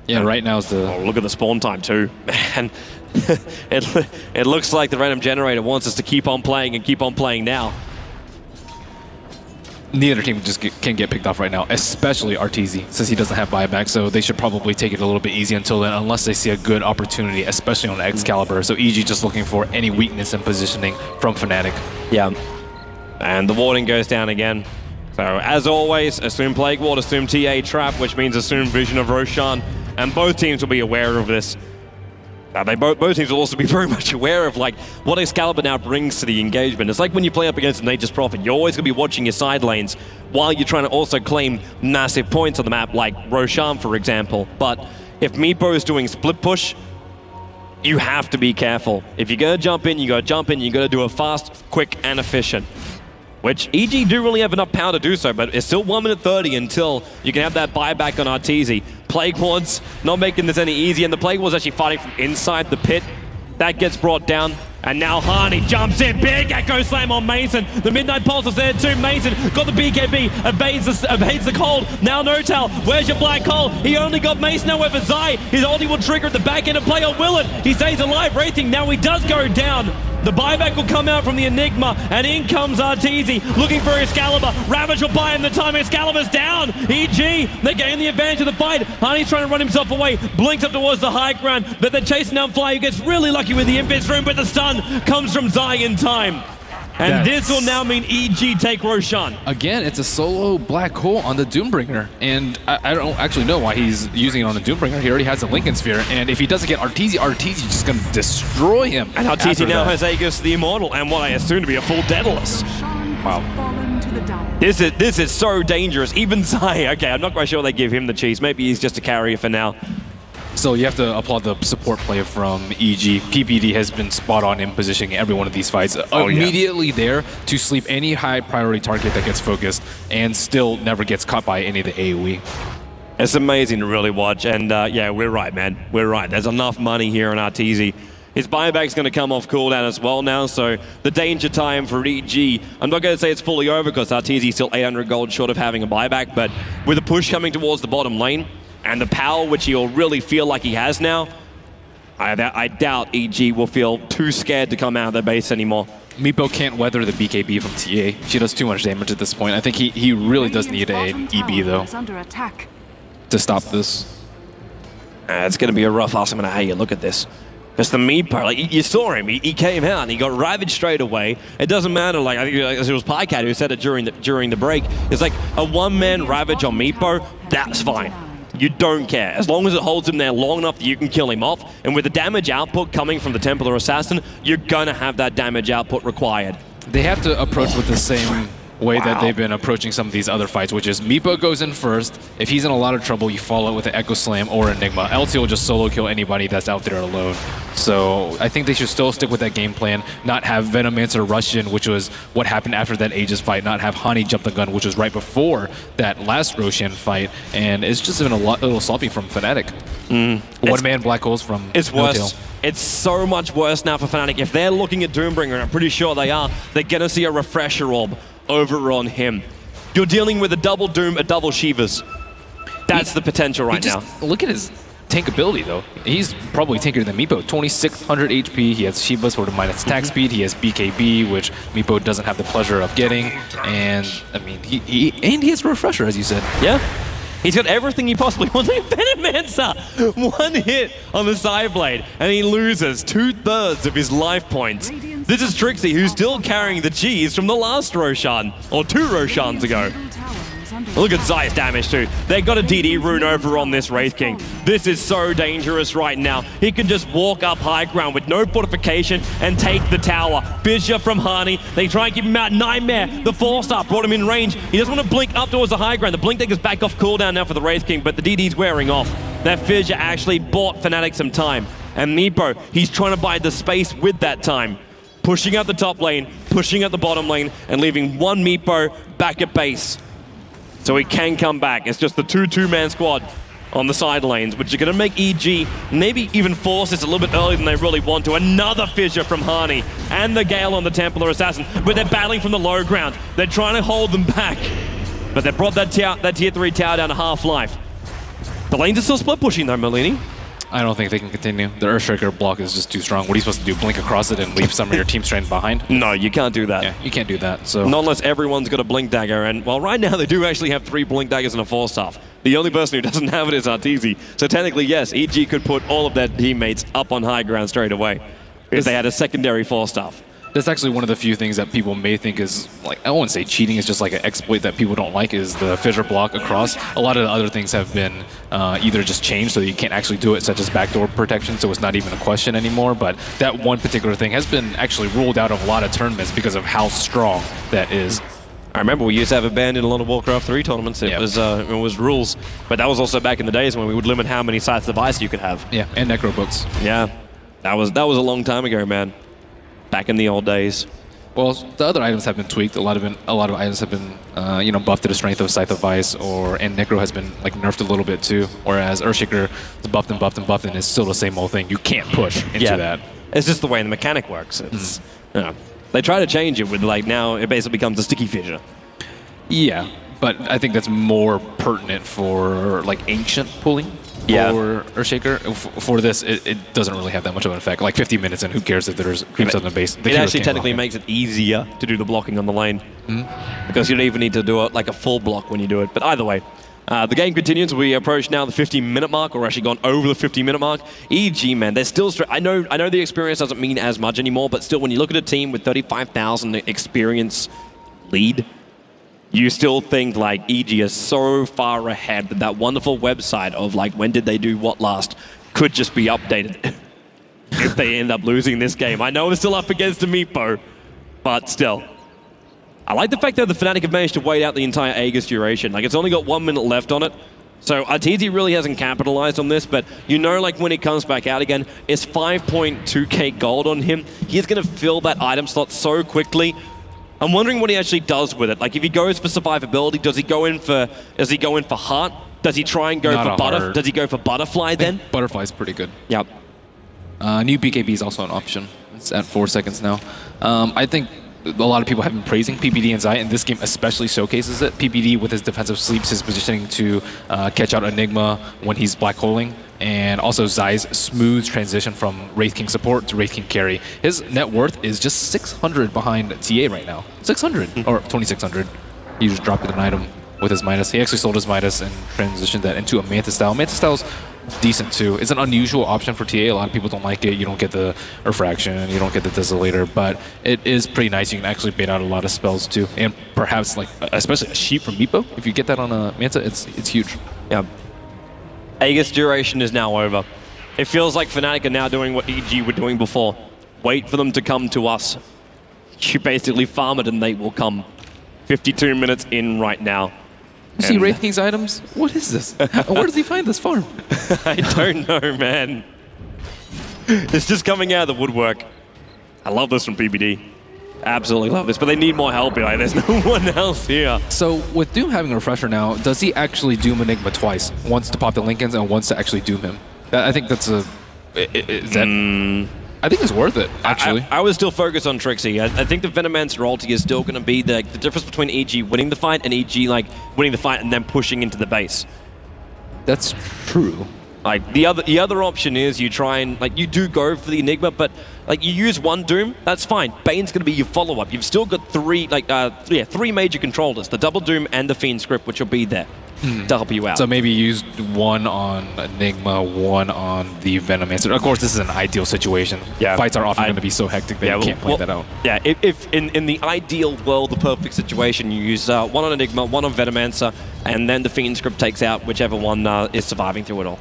Yeah, right now is the... Oh, look at the spawn time too. Man, it looks like the random generator wants us to keep on playing and keep on playing now. Neither team just can get picked off right now, especially Arteezy, since he doesn't have buyback, so they should probably take it a little bit easy until then, unless they see a good opportunity, especially on Excalibur. So EG just looking for any weakness in positioning from Fnatic. Yeah, and the warning goes down again. So, as always, assume Plague Ward, assume TA Trap, which means assume Vision of Roshan. And both teams will be aware of this. Both teams will also be very much aware of like what Excalibur now brings to the engagement. It's like when you play up against Nature's Prophet, you're always going to be watching your side lanes while you're trying to also claim massive points on the map, like Roshan, for example. But if Meepo is doing split push, you have to be careful. If you're going to jump in, you got to jump in, you got to do it fast, quick, and efficient. Which EG do really have enough power to do so, but it's still 1 minute 30 until you can have that buyback on Arteezy. Plague Ward's not making this any easier, and the Plague Ward's actually fighting from inside the pit. That gets brought down, and now Hani jumps in, big Echo Slam on Mason. The Midnight Pulse is there too. Mason got the BKB, evades the cold. Now Notal, where's your black hole? He only got Mason, however Zai, his ulti will trigger at the back end of play on Willett. He stays alive, Wraithing, now he does go down. The buyback will come out from the Enigma, and in comes Arteezy, looking for Excalibur. Ravage will buy him the time. Excalibur's down. EG, they gain the advantage of the fight. Hani's trying to run himself away, blinks up towards the high ground, but they're chasing down Fly, who gets really lucky with the Invis room, but the stun comes from Zai in time. And this will now mean EG take Roshan. Again, it's a solo black hole on the Doombringer, and I don't actually know why he's using it on the Doombringer. He already has a Lincoln Sphere, and if he doesn't get Arteezy, Arteezy's just going to destroy him. And Arteezy now has Aegis the Immortal, and what I assume to be a full Daedalus. Wow. This is so dangerous. Even Zai, okay, I'm not quite sure they give him the cheese. Maybe he's just a carrier for now. So you have to applaud the support play from EG. PPD has been spot on in positioning every one of these fights. Immediately there to sleep any high priority target that gets focused and still never gets caught by any of the AoE. It's amazing to really watch, and yeah, we're right, man. We're right. There's enough money here on Arteezy. His buyback's going to come off cooldown as well now, so the danger time for EG, I'm not going to say it's fully over because Arteezy's still 800 gold short of having a buyback, but with a push coming towards the bottom lane, and the power which he'll really feel like he has now, I doubt EG will feel too scared to come out of their base anymore. Meepo can't weather the BKB from TA. She does too much damage at this point. I think he really does need an EB, though, to stop this. It's going to be a rough ask. I'm going to have you look at this. Because the Meepo, like, you saw him, he came out and he got ravaged straight away. It doesn't matter, like, I think it was Pycat who said it during the break. It's like a one-man ravage on Meepo, that's fine. You don't care. As long as it holds him there long enough that you can kill him off, and with the damage output coming from the Templar Assassin, you're gonna have that damage output required. They have to approach with the same way that they've been approaching some of these other fights, which is Meepo goes in first. If he's in a lot of trouble, you follow it with an Echo Slam or Enigma. LT will just solo kill anybody that's out there alone. So I think they should still stick with that game plan, not have Venomancer rush in, which was what happened after that Aegis fight, not have Hani jump the gun, which was right before that last Roshan fight, and it's just been a little sloppy from Fnatic. One-man black holes from It's worse. It's so much worse now for Fnatic. If they're looking at Doombringer, and I'm pretty sure they are, they're going to see a refresher orb over on him. You're dealing with a double Doom, a double Shivas. That's the potential right now. Look at his tank ability, though. He's probably tankier than Meepo. 2600 HP. He has Shivas for the minus attack speed. He has BKB, which Meepo doesn't have the pleasure of getting. And, I mean, he has refresher, as you said. Yeah. He's got everything he possibly wants. Venomancer, one hit on the side blade, and he loses 2/3 of his life points. This is Trixie, who's still carrying the cheese from the last Roshan, or 2 Roshans ago. Look at Zai's damage too. They got a DD rune over on this Wraith King. This is so dangerous right now. He can just walk up high ground with no fortification and take the tower. Fissure from Hani. They try and keep him out. Nightmare, the 4-star, brought him in range. He doesn't want to blink up towards the high ground. The blink deck is back off cooldown now for the Wraith King, but the DD's wearing off. That Fissure actually bought Fnatic some time. And Meepo, he's trying to buy the space with that time. Pushing out the top lane, pushing out the bottom lane, and leaving one Meepo back at base. So he can come back. It's just the 2-2-man squad on the side lanes, which are going to make EG maybe even force this a little bit earlier than they really want to. Another Fissure from Hani and the Gale on the Templar Assassin, but they're battling from the low ground. They're trying to hold them back, but they brought that tier 3 tower down to half-life. The lanes are still split pushing though, Merlini. I don't think they can continue. The Earthshaker block is just too strong. What are you supposed to do? Blink across it and leave some of your team strength behind? No, you can't do that. Yeah, you can't do that. So not unless everyone's got a Blink Dagger, and well, right now they do actually have 3 Blink Daggers and a 4-staff. The only person who doesn't have it is Arteezy. So technically, yes, EG could put all of their teammates up on high ground straight away if they had a secondary 4-staff. That's actually one of the few things that people may think is, like, I wouldn't say cheating, it's just like an exploit that people don't like, is the Fissure block across. A lot of the other things have been either just changed so that you can't actually do it, such as backdoor protection, so it's not even a question anymore. But that one particular thing has been actually ruled out of a lot of tournaments because of how strong that is. I remember we used to have it banned in a lot of Warcraft 3 tournaments. It was rules, but that was also back in the days when we would limit how many sites of ice you could have. Yeah, and necro books. Yeah, that was a long time ago, man. Back in the old days. Well, the other items have been tweaked. A lot of items have been, you know, buffed to the strength of Scythe of Ice, and Necro has been like nerfed a little bit too. Whereas Earthshaker is buffed and buffed and buffed, and it's still the same old thing. You can't push into that. It's just the way the mechanic works. It's, you know, they try to change it with, like, now it basically becomes a sticky Fissure. Yeah, but I think that's more pertinent for like ancient pulling. Yeah. For Earthshaker. For this, it doesn't really have that much of an effect. Like 50 minutes in, who cares if there's creeps on the base? It actually technically makes it easier to do the blocking on the lane. Because you don't even need to do like a full block when you do it. But either way, the game continues. We approach now the 50-minute mark, or we're actually gone over the 50-minute mark. EG, man, they're still... I know the experience doesn't mean as much anymore, but still, when you look at a team with 35,000 experience lead, you still think like EG is so far ahead that that wonderful website of like when did they do what last could just be updated if they end up losing this game. I know it's still up against a Meepo, but still. I like the fact that the Fnatic have managed to wait out the entire Aegis duration. Like, it's only got 1 minute left on it. So Arteezy really hasn't capitalized on this, but you know, like when he comes back out again, it's 5.2k gold on him. He's going to fill that item slot so quickly. I'm wondering what he actually does with it. Like, if he goes for survivability, does he go in for heart? Does he try and go for butter? Does he go for butterfly then? Butterfly's pretty good. Yep. New BKB is also an option. It's at 4 seconds now. I think a lot of people have been praising PPD and Zai, and this game especially showcases it. PPD with his defensive sleeps, his positioning to catch out Enigma when he's black holing, and also Zai's smooth transition from Wraith King support to Wraith King carry. His net worth is just 600 behind TA right now. 600, or 2600. He just dropped an item with his Midas. He actually sold his Midas and transitioned that into a Mantis style. Mantis style's decent too. It's an unusual option for TA. A lot of people don't like it. You don't get the Refraction, you don't get the Desolator, but it is pretty nice. You can actually bait out a lot of spells too. And perhaps, like, especially a Sheep from Meepo, if you get that on a Manta, it's huge. Yeah. Aegis duration is now over. It feels like Fnatic are now doing what EG were doing before. Wait for them to come to us. You basically farm it and they will come. 52 minutes in right now. You see Wraith King's items? What is this? Where does he find this farm? I don't know, man. It's just coming out of the woodwork. I love this from PBD. Absolutely love this, but they need more help. Like, there's no one else here. So with Doom having a refresher now, does he actually Doom Enigma twice? Once to pop the Lincolns and once to actually Doom him? I think that's a... I think it's worth it, actually. I would still focus on Trixie. I think the Venomancer ulti is still going to be the difference between EG winning the fight and EG like winning the fight and then pushing into the base. That's true. Like the other option is you try and like you do go for the Enigma, but like you use one Doom, that's fine. Bane's going to be your follow-up. You've still got three major controllers: the double Doom and the Fiend script, which will be there to help you out. So maybe use one on Enigma, one on the Venomancer. Of course, this is an ideal situation. Yeah, fights are often going to be so hectic that you can't plan that out. Yeah, if in the ideal world, the perfect situation, you use one on Enigma, one on Venomancer, and then the Fiend script takes out whichever one is surviving through it all.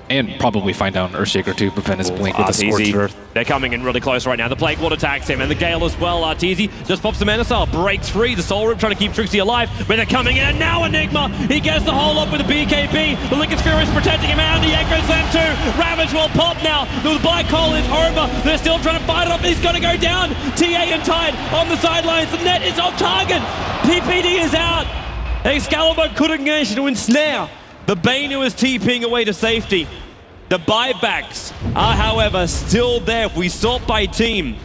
And probably find down Earthshaker to prevent his blink with the Scorched Earth. They're coming in really close right now. The Plague Ward attacks him, and the Gale as well. Arteezy just pops the Mana Cell, breaks free. The Soul Rip trying to keep Trixie alive, but they're coming in, and now Enigma! He gets the hole up with the BKB. The Lincoln Sphere is protecting him out. The Echo Slam 2. Ravage will pop now. The Black Hole is over. They're still trying to fight it up. He's going to go down. TA and Tide on the sidelines. The net is off target. PPD is out. Excalibur couldn't engage to ensnare. The Bane who is TPing away to safety. The buybacks are, however, still there. If we sort by team,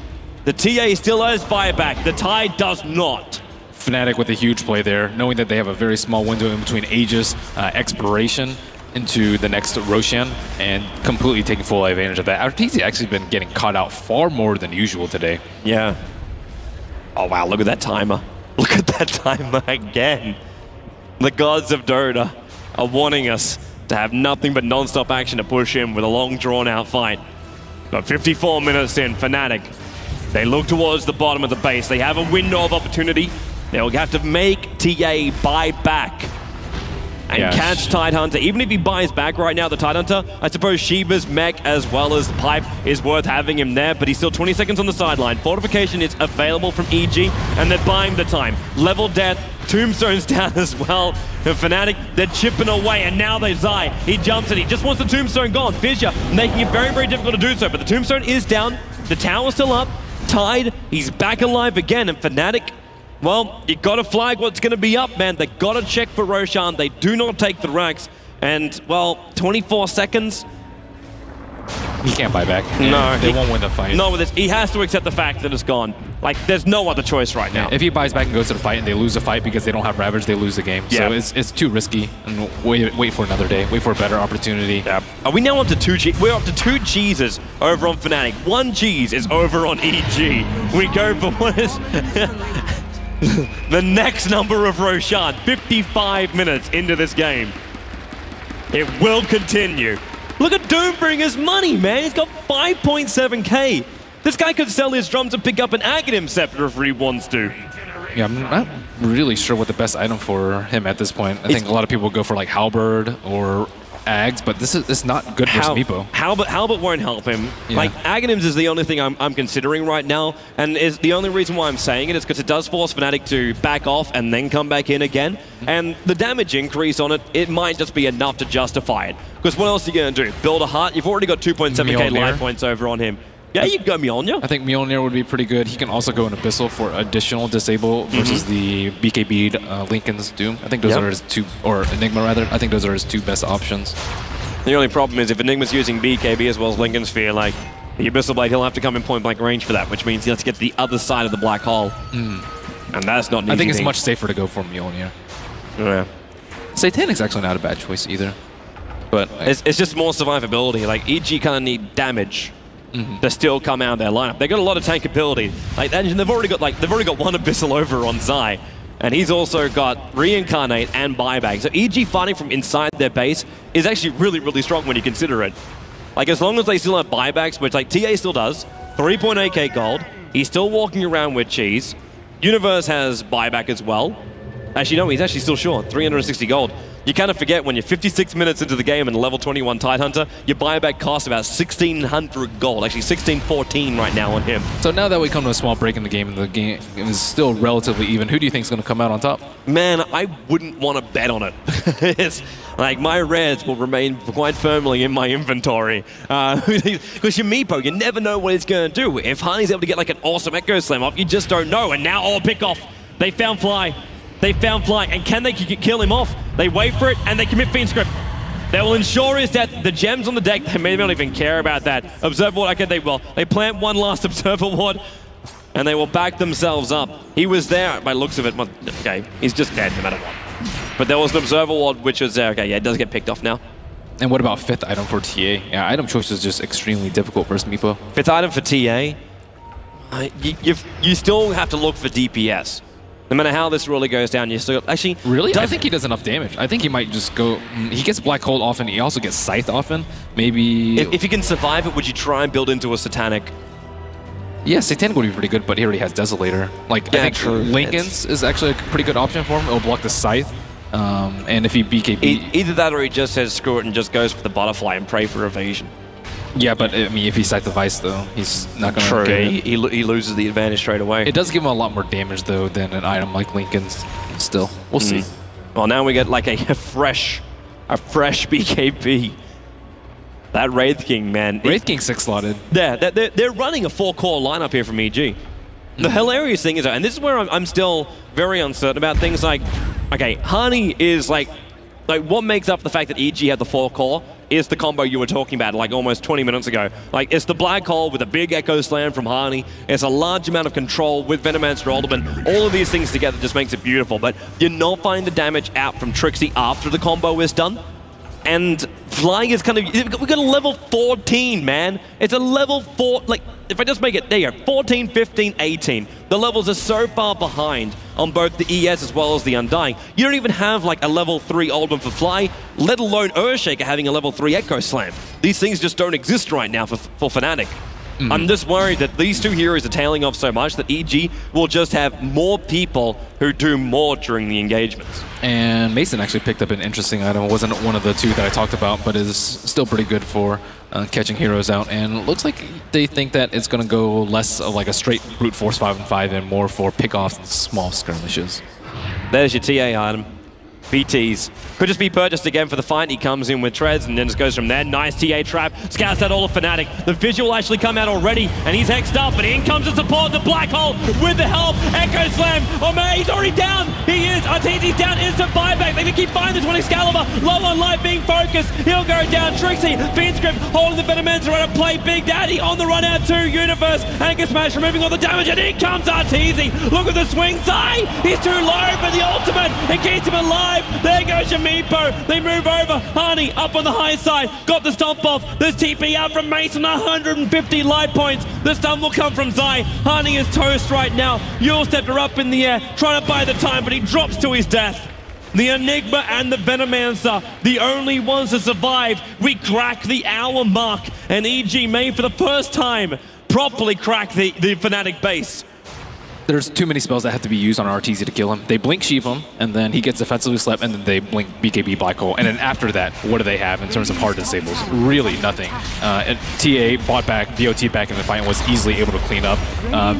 the TA still has buyback. The Tide does not. Fnatic with a huge play there, knowing that they have a very small window in between Aegis, Expiration, into the next Roshan, and completely taking full advantage of that. Arteezy actually been getting caught out far more than usual today. Yeah. Oh, wow, look at that timer. Look at that timer again. The gods of Dota are warning us to have nothing but non-stop action to push in with a long, drawn-out fight. But 54 minutes in, Fnatic, they look towards the bottom of the base. They have a window of opportunity. They'll have to make TA buy back and catch Tidehunter. Even if he buys back right now, the Tidehunter, I suppose Shiva's mech as well as Pipe is worth having him there, but he's still 20 seconds on the sideline. Fortification is available from EG, and they're buying the time. Level death, Tombstone's down as well. And Fnatic, they're chipping away, and now they Zai. He jumps in, he just wants the Tombstone gone. Fissure making it very, very difficult to do so, but the Tombstone is down. The tower's still up. Tide, he's back alive again, and Fnatic, well, you gotta flag what's gonna be up, man. They gotta check for Roshan. They do not take the Rex. And, well, 24 seconds. He can't buy back. No. They won't win the fight. No, he has to accept the fact that it's gone. Like, there's no other choice right now. If he buys back and goes to the fight and they lose the fight because they don't have Ravage, they lose the game. So it's too risky. And wait for another day. Wait for a better opportunity. Yeah. Are we now up to 2 G? We're up to 2 G's over on Fnatic. 1 G's is over on EG. We go for what is... the next number of Roshan, 55 minutes into this game. It will continue. Look at Doombringer's money, man. He's got 5.7k. This guy could sell his drums and pick up an Aghanim Scepter if he wants to. Yeah, I'm not really sure what the best item for him at this point. I think a lot of people go for like Halberd or Ags, but it's not good for Meepo. Halberd won't help him. Yeah. Like, Aghanims is the only thing I'm considering right now, and is the only reason why I'm saying it is because it does force Fnatic to back off and then come back in again, and the damage increase on it, it might just be enough to justify it. Because what else are you going to do? Build a heart? You've already got 2.7k life points over on him. Yeah, you can go Mjolnir. I think Mjolnir would be pretty good. He can also go in Abyssal for additional disable versus the BKB Lincoln's Doom. I think those are his two, or Enigma rather. I think those are his two best options. The only problem is if Enigma's using BKB as well as Lincoln Sphere, like the Abyssal Blade, he'll have to come in point blank range for that, which means he has to get to the other side of the black hole. And that's not an easy I think it's thing. much safer to go for Mjolnir. Yeah. Satanic's actually not a bad choice either. But it's just more survivability. Like, EG kind of need damage to still come out of their lineup. They got a lot of tankability. Like, and they've already got one Abyssal over on Zai, and he's also got Reincarnate and Buyback. So EG fighting from inside their base is actually really, really strong when you consider it. Like, as long as they still have buybacks, which like TA still does, 3.8k gold. He's still walking around with cheese. Universe has buyback as well. Actually, no, he's actually still short, 360 gold. you kind of forget when you're 56 minutes into the game and a level 21 Tidehunter, your buyback costs about 1,600 gold. Actually, 1,614 right now on him. So now that we come to a small break in the game, and the game is still relatively even, who do you think is going to come out on top? Man, I wouldn't want to bet on it. It's like my reds will remain quite firmly in my inventory. Because your Meepo, you never know what it's going to do. If Honey's able to get like an awesome Echo Slam off, you just don't know. And now, oh, pick off. They found Fly. They found Fly. And can they kill him off? They wait for it and they commit Fiend Script. They will ensure his death. The gems on the deck, they may not even care about that. Observer Ward, okay, they will. They plant one last Observer Ward and they will back themselves up. He was there by looks of it. Okay, he's just dead no matter what. But there was an Observer Ward which was there. Okay, yeah, it does get picked off now. And what about 5th item for TA? Yeah, item choice is just extremely difficult versus Meepo. 5th item for TA, you still have to look for DPS. No matter how this really goes down, you still... Actually... Really? I think he does enough damage. I think he might just go... He gets Black Hole often. He also gets Scythe often. Maybe... If you can survive it, would you try and build into a Satanic? Yeah, Satanic would be pretty good, but he already has Desolator. Like, yeah, I think Lincoln's is actually a pretty good option for him. It'll block the Scythe. And if he BKB... Either that or he just says screw it and just goes for the Butterfly and pray for evasion. Yeah, but I mean, if he Scythe the Vice, though, he's not going to get it. He loses the advantage straight away. It does give him a lot more damage, though, than an item like Lincoln's. Still, we'll see. Well, now we get like a fresh BKB. That Wraith King, man. Wraith King 6-slotted. Yeah, they're running a 4-core lineup here from EG. The hilarious thing is, and this is where I'm still very uncertain about things like, okay, Hani is like what makes up the fact that EG had the 4-core is the combo you were talking about like almost 20 minutes ago. Like, it's the Black Hole with a big Echo Slam from Hani. It's a large amount of control with Venomancer Ultimate. All of these things together just makes it beautiful, but you're not finding the damage out from Trixie after the combo is done. And flying is kind of... We got a level 14, man. It's a level 4... Like, if I just make it... There you go. 14, 15, 18. The levels are so far behind on both the ES as well as the Undying. You don't even have, like, a level 3 Ultimate for Fly, let alone Earthshaker having a level 3 Echo Slam. These things just don't exist right now for Fnatic. I'm just worried that these two heroes are tailing off so much that EG will just have more people who do more during the engagements. And Mason actually picked up an interesting item. It wasn't one of the two that I talked about, but is still pretty good for catching heroes out. And it looks like they think that it's going to go less of like a straight brute force 5-on-5 and more for pickoffs and small skirmishes. There's your TA item. BTs. Could just be purchased again for the fight. He comes in with treads and then just goes from there. Nice TA trap. Scouts out all of Fnatic. The visual actually come out already and he's hexed up, but in comes the support. The Black Hole with the help. Echo Slam. Oh man, he's already down. He is. Arteezy's down. Instant buyback. They can keep finding this one. Excalibur low on life being focused. He'll go down. Trixie. Fiend Script holding the Venomancer out of play. Big Daddy on the run out to Universe. And gets smashed, removing all the damage. And in comes Arteezy. Look at the swing side. He's too low for the ultimate. It keeps him alive. There goes your Meepo. They move over. Hani up on the high side. Got the stomp off. There's TP out from Mason. 150 life points. The stun will come from Zai. Hani is toast right now. Yule stepped her up in the air, trying to buy the time, but he drops to his death. The Enigma and the Venomancer, the only ones to survive. We crack the hour mark, and EG may for the first time properly crack the Fnatic base. There's too many spells that have to be used on Arteezy to kill him. They blink Sheep him, and then he gets defensively slept, and then they blink BKB Black Hole. And then after that, what do they have in terms of hard disables? Really nothing. And TA bought back, BOT back in the fight, and was easily able to clean up.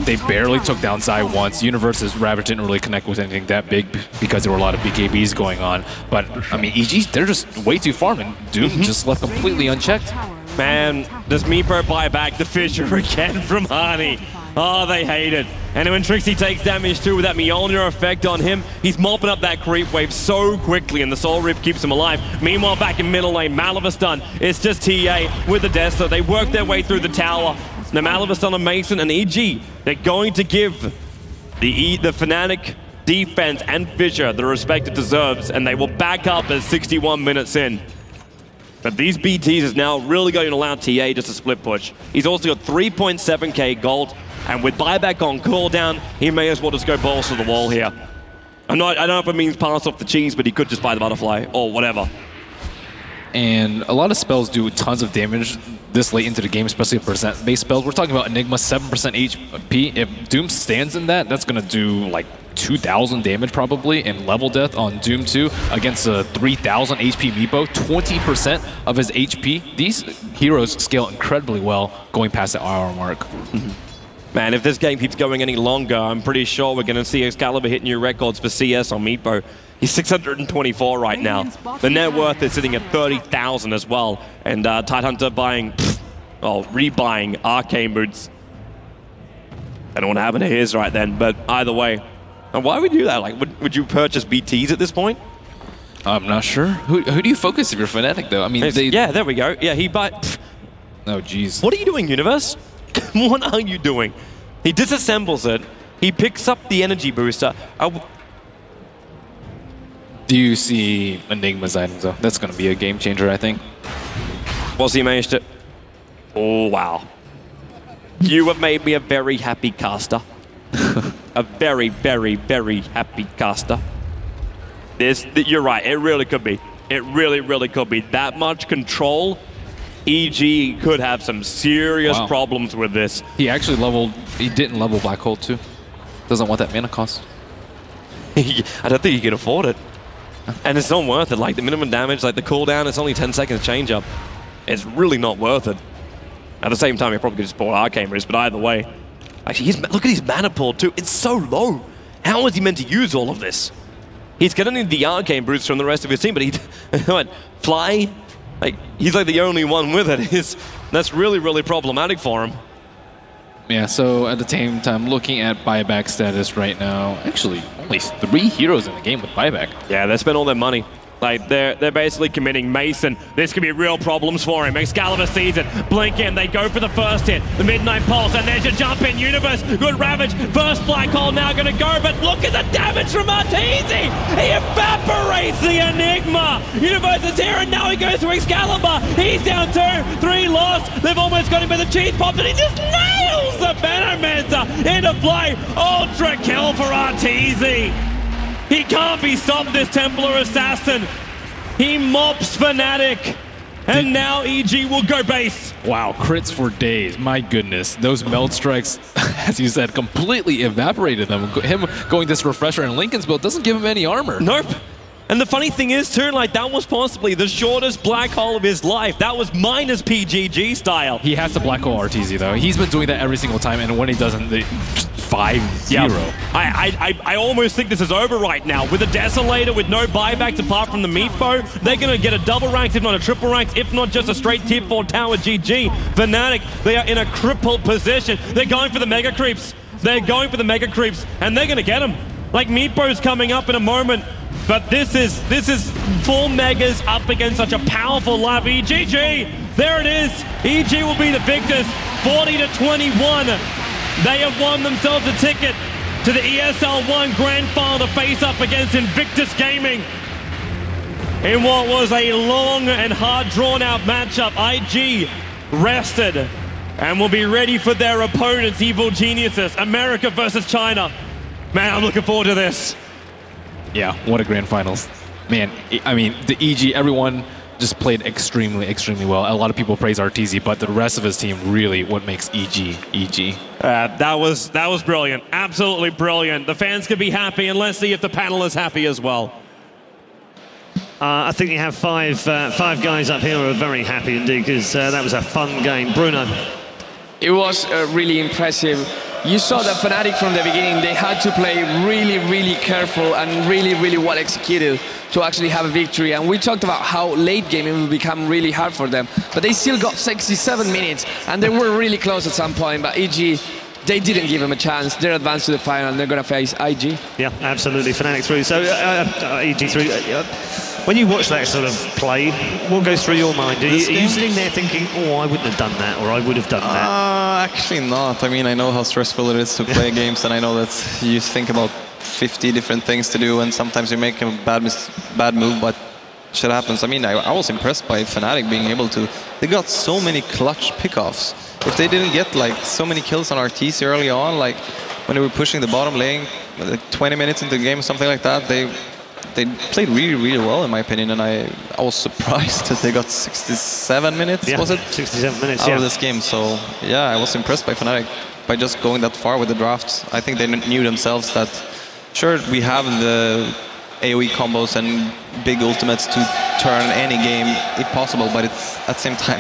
They barely took down Zai once. Universe's Ravage didn't really connect with anything that big because there were a lot of BKBs going on. But, I mean, EG, they're just way too farm, and Doom just left completely unchecked. Man, does Meepo buy back the fissure again from Hani? Oh, they hate it. And when Trixie takes damage too with that Mjolnir effect on him, he's mopping up that creep wave so quickly and the Soul Rip keeps him alive. Meanwhile, back in middle lane, Malivus done. It's just TA with the death, so they work their way through the tower. The Malivus on a Mason and EG, they're going to give the Fnatic defense and Fissure the respect it deserves, and they will back up at 61 minutes in. But these BTs is now really going to allow TA just a split push. He's also got 3.7k gold, and with buyback on cooldown, he may as well just go balls to the wall here. I don't know if it means pass off the cheese, but he could just buy the butterfly or whatever. And a lot of spells do tons of damage this late into the game, especially percent-based spells. We're talking about Enigma, 7% HP. If Doom stands in that, that's going to do like 2,000 damage probably in level death on Doom 2 against a 3,000 HP Meepo, 20% of his HP. These heroes scale incredibly well going past the hour mark. Man, if this game keeps going any longer, I'm pretty sure we're going to see Excalibur hit new records for CS on Meepo. He's 624 right now. The net worth is sitting at 30,000 as well. And Tidehunter buying, rebuying Arcane Boots. I don't know what happened to his right then, but either way. And why would you do that? Like, would you purchase BTs at this point? I'm not sure. Who do you focus if you're Fnatic, though? I mean, yeah, there we go. Yeah, he buy. Oh, jeez. What are you doing, Universe? What are you doing? He disassembles it. He picks up the energy booster. Do you see Enigma's items, though? That's going to be a game changer, I think. Was he managed to... Oh, wow. You have made me a very happy caster. A very, very, very happy caster. You're right, it really could be. It really, really could be. That much control, EG could have some serious problems with this. He actually didn't level Black Hole too. Doesn't want that mana cost. I don't think he can afford it. And it's not worth it. Like the minimum damage, like the cooldown, it's only 10 seconds change up. It's really not worth it. At the same time, he probably could just bought Arcane Boots, but either way. Actually, look at his mana pool too. It's so low. How is he meant to use all of this? He's gonna need the Arcane Boots from the rest of his team, but he what, fly? Like, he's like the only one with it. That's really, really problematic for him. Yeah, so at the same time, looking at buyback status right now, actually only 3 heroes in the game with buyback. Yeah, they spent all their money. Like, they're basically committing Mason. This could be real problems for him. Excalibur sees it. Blink in. They go for the first hit. The Midnight Pulse. And there's your jump in. Universe. Good Ravage. First Black Hole now going to go. But look at the damage from Arteezy. He evaporates the Enigma. Universe is here. And now he goes to Excalibur. He's down 2. 3 lost. They've almost got him by the cheese pops. And he just nails the Venomancer into play. Ultra kill for Arteezy. He can't be stopped, this Templar Assassin. He mops Fnatic. And now EG will go base. Wow, crits for days. My goodness. Those meld strikes, as you said, completely evaporated them. Him going this refresher in Linken's build doesn't give him any armor. Nope. And the funny thing is, too, like, that was possibly the shortest black hole of his life. That was minus PGG style. He has to black hole Arteezy, though. He's been doing that every single time, and when he doesn't, 5-0. Yep. I almost think this is over right now. With a Desolator, with no buybacks apart from the Meepo, they're going to get a double ranks, if not a triple ranks, if not just a straight tier 4 tower GG. Fnatic, they are in a crippled position. They're going for the Mega Creeps. They're going for the Mega Creeps, and they're going to get them. Like, Meepo's coming up in a moment. But this is 4 Megas up against such a powerful lab. EGG, there it is. EG will be the victors, 40-21. They have won themselves a ticket to the ESL 1 Grand Final to face up against Invictus Gaming. In what was a long and hard drawn-out matchup, IG rested and will be ready for their opponents, Evil Geniuses, America versus China. Man, I'm looking forward to this. Yeah, what a grand finals. Man, I mean, the EG, everyone just played extremely, extremely well. A lot of people praise Arteezy, but the rest of his team really what makes EG, EG. That was brilliant. Absolutely brilliant. The fans could be happy, and let's see if the panel is happy as well. I think you have five guys up here who are very happy indeed, because that was a fun game. Bruno. It was really impressive. You saw that Fnatic from the beginning, they had to play really, really careful and really, really well executed to actually have a victory. And we talked about how late game it will become really hard for them. But they still got 67 minutes and they were really close at some point. But EG, they didn't give them a chance. They're advanced to the final and they're going to face IG. Yeah, absolutely. Fnatic through. So EG through. When you watch that sort of play, what goes through your mind? Are you sitting there thinking, oh, I wouldn't have done that, or I would have done that? Actually not. I mean, I know how stressful it is to play games, and I know that you think about 50 different things to do, and sometimes you make a bad move, but shit happens. I mean, I was impressed by Fnatic being able to... They got so many clutch pickoffs. If they didn't get, like, so many kills on RTC early on, like, when they were pushing the bottom lane, like 20 minutes into the game, something like that, they played really, really well, in my opinion, and I was surprised that they got 67 minutes, was it? 67 minutes, out of this game. So, yeah, I was impressed by Fnatic by just going that far with the drafts. I think they knew themselves that sure, we have the AoE combos and big ultimates to turn any game if possible, but it's at the same time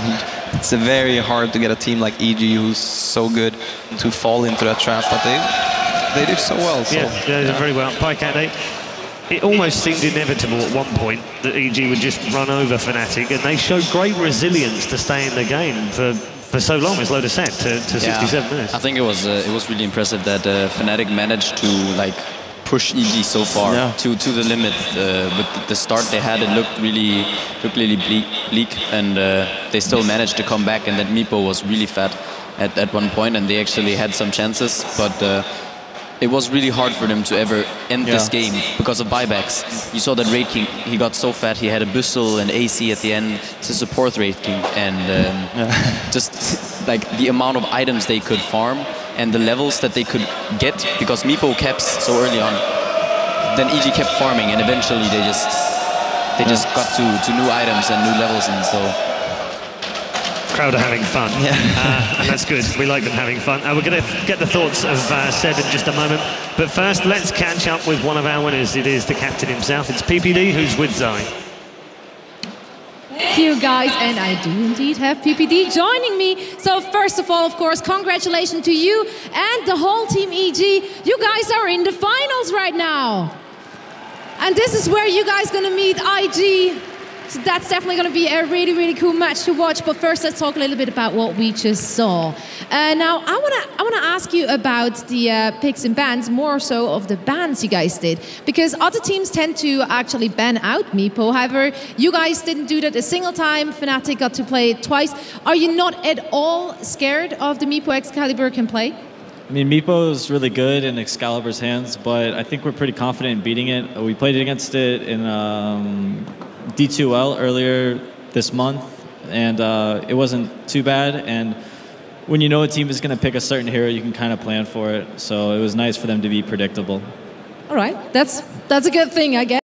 it's very hard to get a team like EG who's so good to fall into that trap, but they did so well. So, yeah, they did very well. Pycat, it almost seemed inevitable at one point that EG would just run over Fnatic, and they showed great resilience to stay in the game for so long, as Loda said, to 67 minutes. I think it was really impressive that Fnatic managed to push EG so far to the limit. With the start they had, it looked really bleak, and they still managed to come back. And that Meepo was really fat at one point, and they actually had some chances, but it was really hard for them to ever end this game because of buybacks. You saw that Raid King, he got so fat, he had a Bussel and AC at the end to support Raid King, and just like the amount of items they could farm and the levels that they could get, because Meepo kept so early on. Then EG kept farming, and eventually they just got to new items and new levels, and so. Crowd are having fun, and that's good. We like them having fun. We're going to get the thoughts of Seb in just a moment, but first let's catch up with one of our winners. It is the captain himself. It's PPD, who's with Zai. Thank you guys, and I do indeed have PPD joining me. So first of all, of course, congratulations to you and the whole team EG. You guys are in the finals right now, and this is where you guys gonna meet IG. So that's definitely going to be a really, really cool match to watch. But first, let's talk a little bit about what we just saw. Now, I wanna ask you about the picks and bans, more so of the bans you guys did, because other teams tend to actually ban out Meepo. However, you guys didn't do that a single time. Fnatic got to play it twice. Are you not at all scared of the Meepo Excalibur can play? I mean, Meepo is really good in Excalibur's hands, but I think we're pretty confident in beating it. We played against it in D2L earlier this month, and it wasn't too bad. And when you know a team is going to pick a certain hero, you can kind of plan for it. So it was nice for them to be predictable. All right, that's a good thing, I guess.